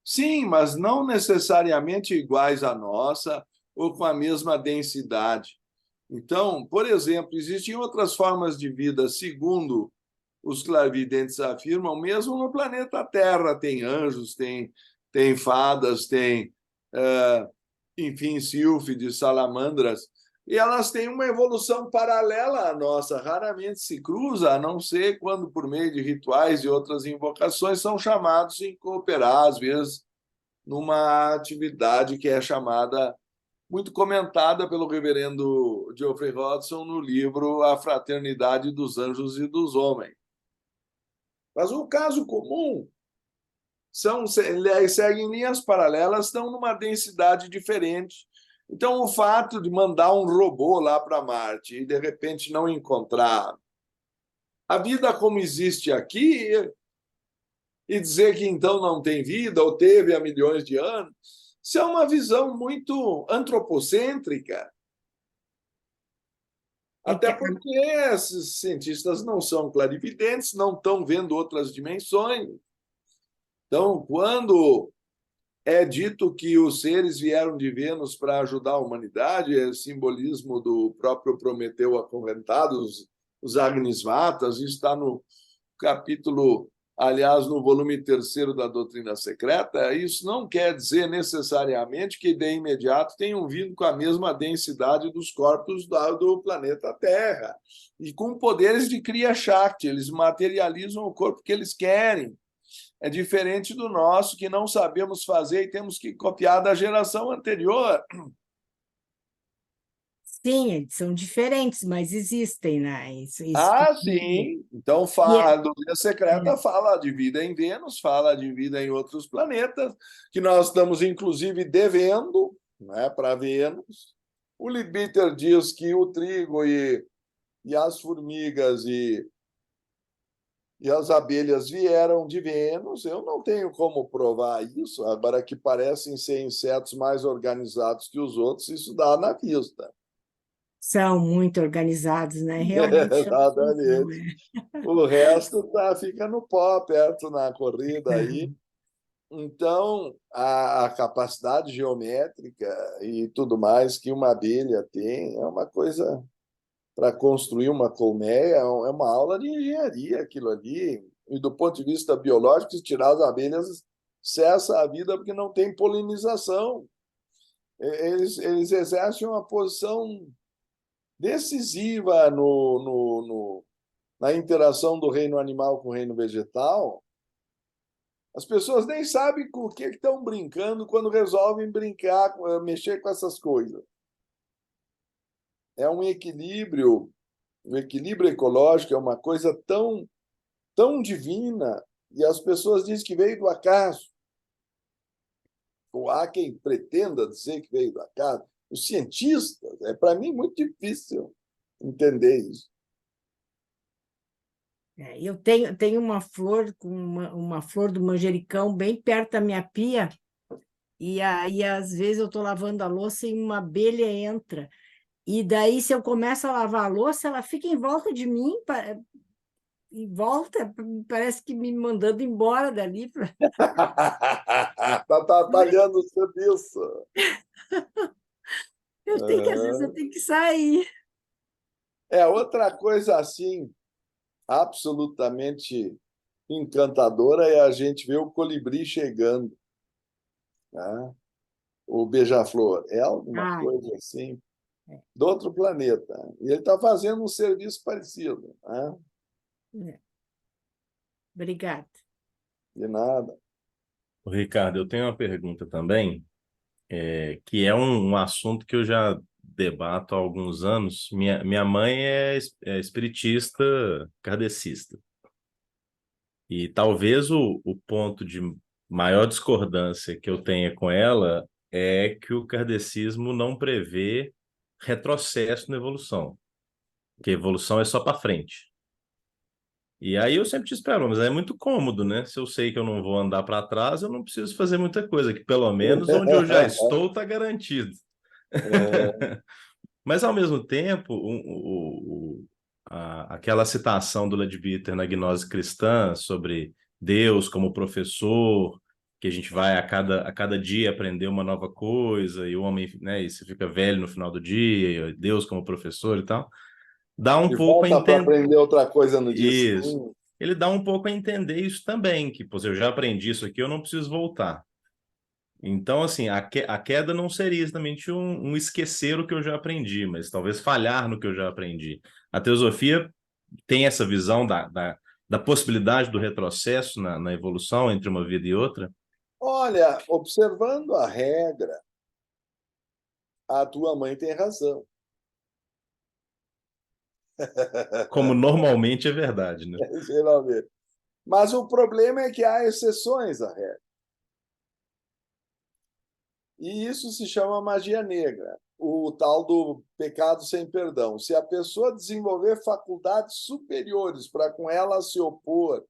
Sim, mas não necessariamente iguais à nossa ou com a mesma densidade. Então, por exemplo, existem outras formas de vida, segundo os clarividentes afirmam, mesmo no planeta Terra tem anjos, tem fadas, tem, enfim, sílfides, salamandras, e elas têm uma evolução paralela à nossa, raramente se cruza, a não ser quando, por meio de rituais e outras invocações, são chamados em cooperar, às vezes, numa atividade que é chamada, muito comentada pelo reverendo Geoffrey Hodgson no livro A Fraternidade dos Anjos e dos Homens. Mas o caso comum seguem linhas paralelas, estão numa densidade diferente. Então, o fato de mandar um robô lá para Marte e, de repente, não encontrar a vida como existe aqui e dizer que então não tem vida ou teve há milhões de anos, isso é uma visão muito antropocêntrica. Até porque esses cientistas não são clarividentes, não estão vendo outras dimensões. Então, quando é dito que os seres vieram de Vênus para ajudar a humanidade, é simbolismo do próprio Prometeu acorrentado, os Agnisvatas, isso está no capítulo, aliás, no volume terceiro da Doutrina Secreta. Isso não quer dizer necessariamente que de imediato tenham vindo com a mesma densidade dos corpos do planeta Terra e com poderes de Kriya Shakti, eles materializam o corpo que eles querem. É diferente do nosso, que não sabemos fazer e temos que copiar da geração anterior. Sim, eles são diferentes, mas existem, né? Isso que... Sim. Então, a doutrina secreta fala de vida em Vênus, fala de vida em outros planetas, que nós estamos, inclusive, devendo, né, para Vênus. O Leadbeater diz que o trigo e as formigas e as abelhas vieram de Vênus. Eu não tenho como provar isso, agora que parecem ser insetos mais organizados que os outros, isso dá na vista. São muito organizados, né? Realmente chama atenção, Exatamente. né? O resto fica no pó, perto na corrida aí. Então, a capacidade geométrica e tudo mais que uma abelha tem é uma coisa para construir uma colmeia, é uma aula de engenharia aquilo ali. E do ponto de vista biológico, se tirar as abelhas, cessa a vida porque não tem polinização. Eles exercem uma posição decisiva na interação do reino animal com o reino vegetal, As pessoas nem sabem com o que estão brincando quando resolvem brincar, mexer com essas coisas. É um equilíbrio ecológico é uma coisa tão divina, e as pessoas dizem que veio do acaso. Ou há quem pretenda dizer que veio do acaso. Os cientistas, para mim, muito difícil entender isso. Eu tenho uma flor, uma flor do manjericão bem perto da minha pia, e aí, às vezes, eu estou lavando a louça e uma abelha entra. E daí, se eu começo a lavar a louça, ela fica em volta de mim, em volta, parece que me mandando embora dali. Está atrapalhando o serviço. Às vezes, eu tenho que sair. Outra coisa assim, absolutamente encantadora é a gente ver o colibri chegando, né? O beija-flor. É alguma Ai, coisa assim, do outro planeta. E ele está fazendo um serviço parecido, né? obrigada. De nada. Ricardo, eu tenho uma pergunta também, que é um assunto que eu já debato há alguns anos. Minha mãe é espiritista kardecista. E talvez o ponto de maior discordância que eu tenha com ela é que o kardecismo não prevê retrocesso na evolução, que a evolução é só para frente. E aí eu sempre te espero, mas é muito cômodo, né? Se eu sei que eu não vou andar para trás, eu não preciso fazer muita coisa, que pelo menos onde eu já estou está garantido. Mas, ao mesmo tempo, aquela citação do Leadbeater na Gnose Cristã sobre Deus como professor, que a gente vai a cada dia aprender uma nova coisa, e o homem, né, e você fica velho no final do dia, e Deus como professor e tal, dá um E pouco a volta para entender aprender outra coisa no dia isso. seguinte. Ele dá um pouco a entender isso também, que, pô, se eu já aprendi isso aqui, eu não preciso voltar. Então, assim, a queda não seria exatamente um esquecer o que eu já aprendi, mas talvez falhar no que eu já aprendi. A teosofia tem essa visão da possibilidade do retrocesso na evolução entre uma vida e outra? Olha, observando a regra, a tua mãe tem razão. Como normalmente é verdade, né? Geralmente. Mas o problema é que há exceções à regra. E isso se chama magia negra, o tal do pecado sem perdão. Se a pessoa desenvolver faculdades superiores para com ela se opor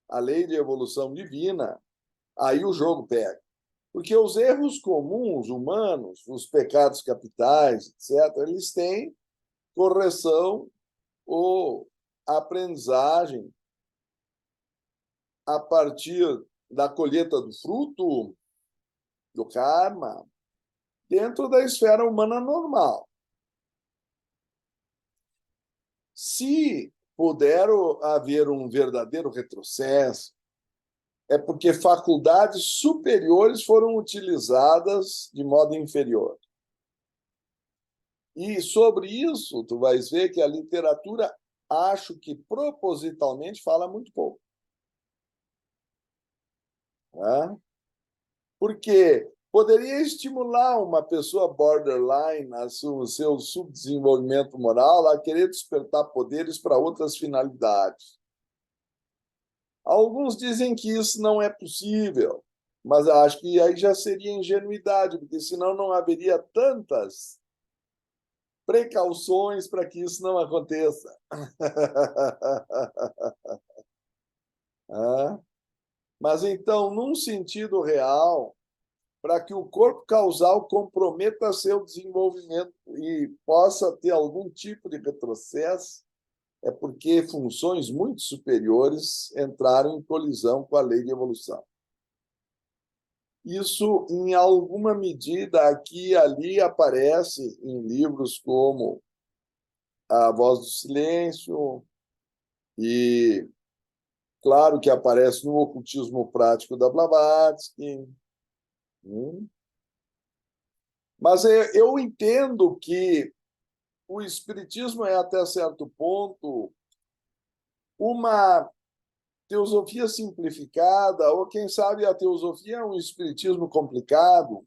à lei de evolução divina, aí o jogo pega. Porque os erros comuns humanos, os pecados capitais, etc., eles têm correção ou aprendizagem a partir da colheita do fruto, do karma, dentro da esfera humana normal. Se puder haver um verdadeiro retrocesso, é porque faculdades superiores foram utilizadas de modo inferior. E sobre isso, tu vais ver que a literatura, acho que propositalmente, fala muito pouco. Né? Porque poderia estimular uma pessoa borderline, o seu subdesenvolvimento moral, a querer despertar poderes para outras finalidades. Alguns dizem que isso não é possível, mas acho que aí já seria ingenuidade, porque senão não haveria tantas precauções para que isso não aconteça. Mas então, num sentido real, para que o corpo causal comprometa seu desenvolvimento e possa ter algum tipo de retrocesso, é porque funções muito superiores entraram em colisão com a lei de evolução. Isso, em alguma medida, aqui e ali aparece em livros como A Voz do Silêncio e, claro, que aparece no Ocultismo Prático da Blavatsky. Mas eu entendo que o espiritismo é, até certo ponto, uma teosofia simplificada, ou quem sabe a teosofia é um espiritismo complicado,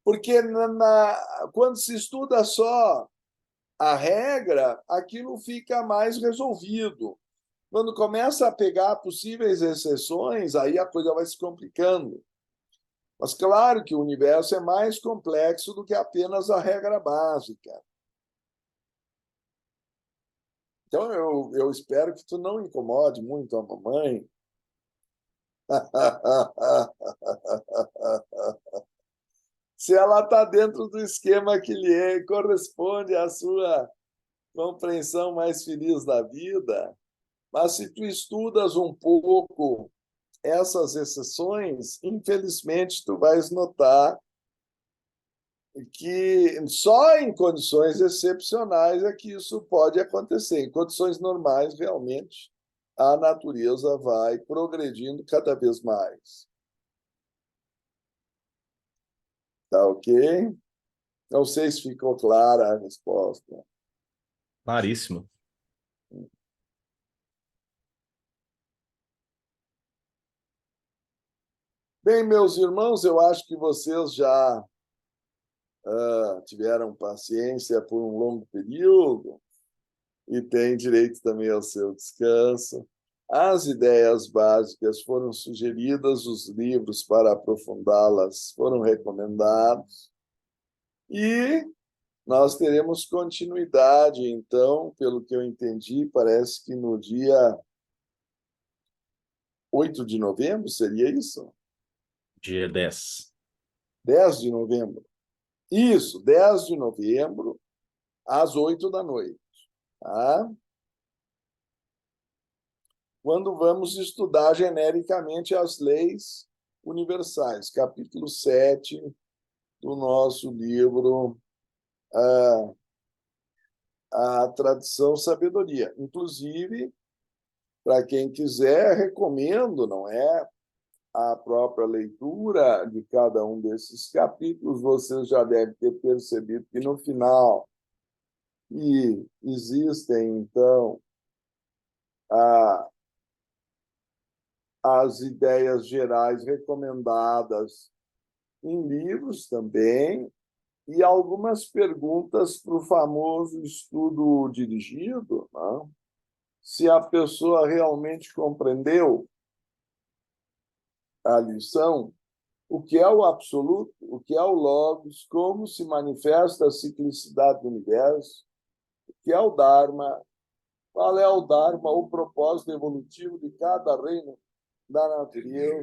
porque quando se estuda só a regra, aquilo fica mais resolvido. Quando começa a pegar possíveis exceções, aí a coisa vai se complicando. Mas claro que o universo é mais complexo do que apenas a regra básica. Então, eu espero que tu não incomode muito a mamãe. Se ela está dentro do esquema que lhe corresponde à sua compreensão mais feliz da vida, mas se tu estudas um pouco essas exceções, infelizmente tu vais notar que só em condições excepcionais é que isso pode acontecer. Em condições normais, realmente, a natureza vai progredindo cada vez mais. Tá ok? Não sei se ficou clara a resposta. Claríssimo. Bem, meus irmãos, eu acho que vocês já tiveram paciência por um longo período e têm direito também ao seu descanso. As ideias básicas foram sugeridas, os livros para aprofundá-las foram recomendados e nós teremos continuidade, então, pelo que eu entendi, parece que no dia 8 de novembro, seria isso? Dia 10. 10 de novembro. Isso, 10 de novembro, às 8 da noite. Tá? Quando vamos estudar genericamente as leis universais, capítulo 7 do nosso livro A Tradição Sabedoria. Inclusive, para quem quiser, recomendo, não é? A própria leitura de cada um desses capítulos, vocês já devem ter percebido que no final e existem, então, as ideias gerais recomendadas em livros também, e algumas perguntas para o famoso estudo dirigido, né? Se a pessoa realmente compreendeu a lição, o que é o absoluto, o que é o logos, como se manifesta a ciclicidade do universo, o que é o Dharma, qual é o Dharma, o propósito evolutivo de cada reino da natureza,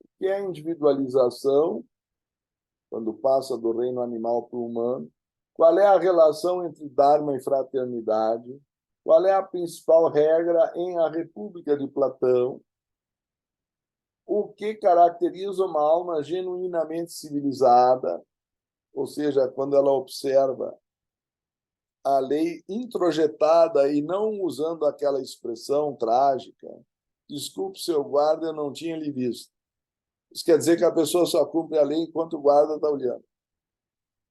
o que é a individualização, quando passa do reino animal para o humano, qual é a relação entre Dharma e fraternidade, qual é a principal regra em A República de Platão, o que caracteriza uma alma genuinamente civilizada, ou seja, quando ela observa a lei introjetada e não usando aquela expressão trágica, desculpe, seu guarda, eu não tinha lhe visto. Isso quer dizer que a pessoa só cumpre a lei enquanto o guarda está olhando.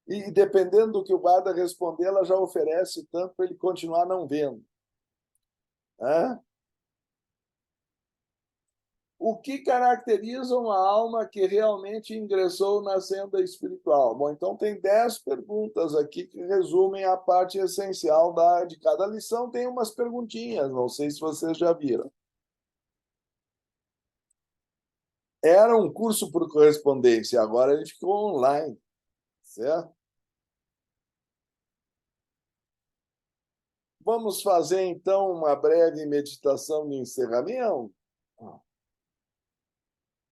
E, dependendo do que o guarda responder, ela já oferece tanto para ele continuar não vendo. O que caracteriza uma alma que realmente ingressou na senda espiritual? Bom, então tem 10 perguntas aqui que resumem a parte essencial de cada lição. Tem umas perguntinhas, não sei se vocês já viram. Era um curso por correspondência, agora ele ficou online, certo? Vamos fazer, então, uma breve meditação de encerramento?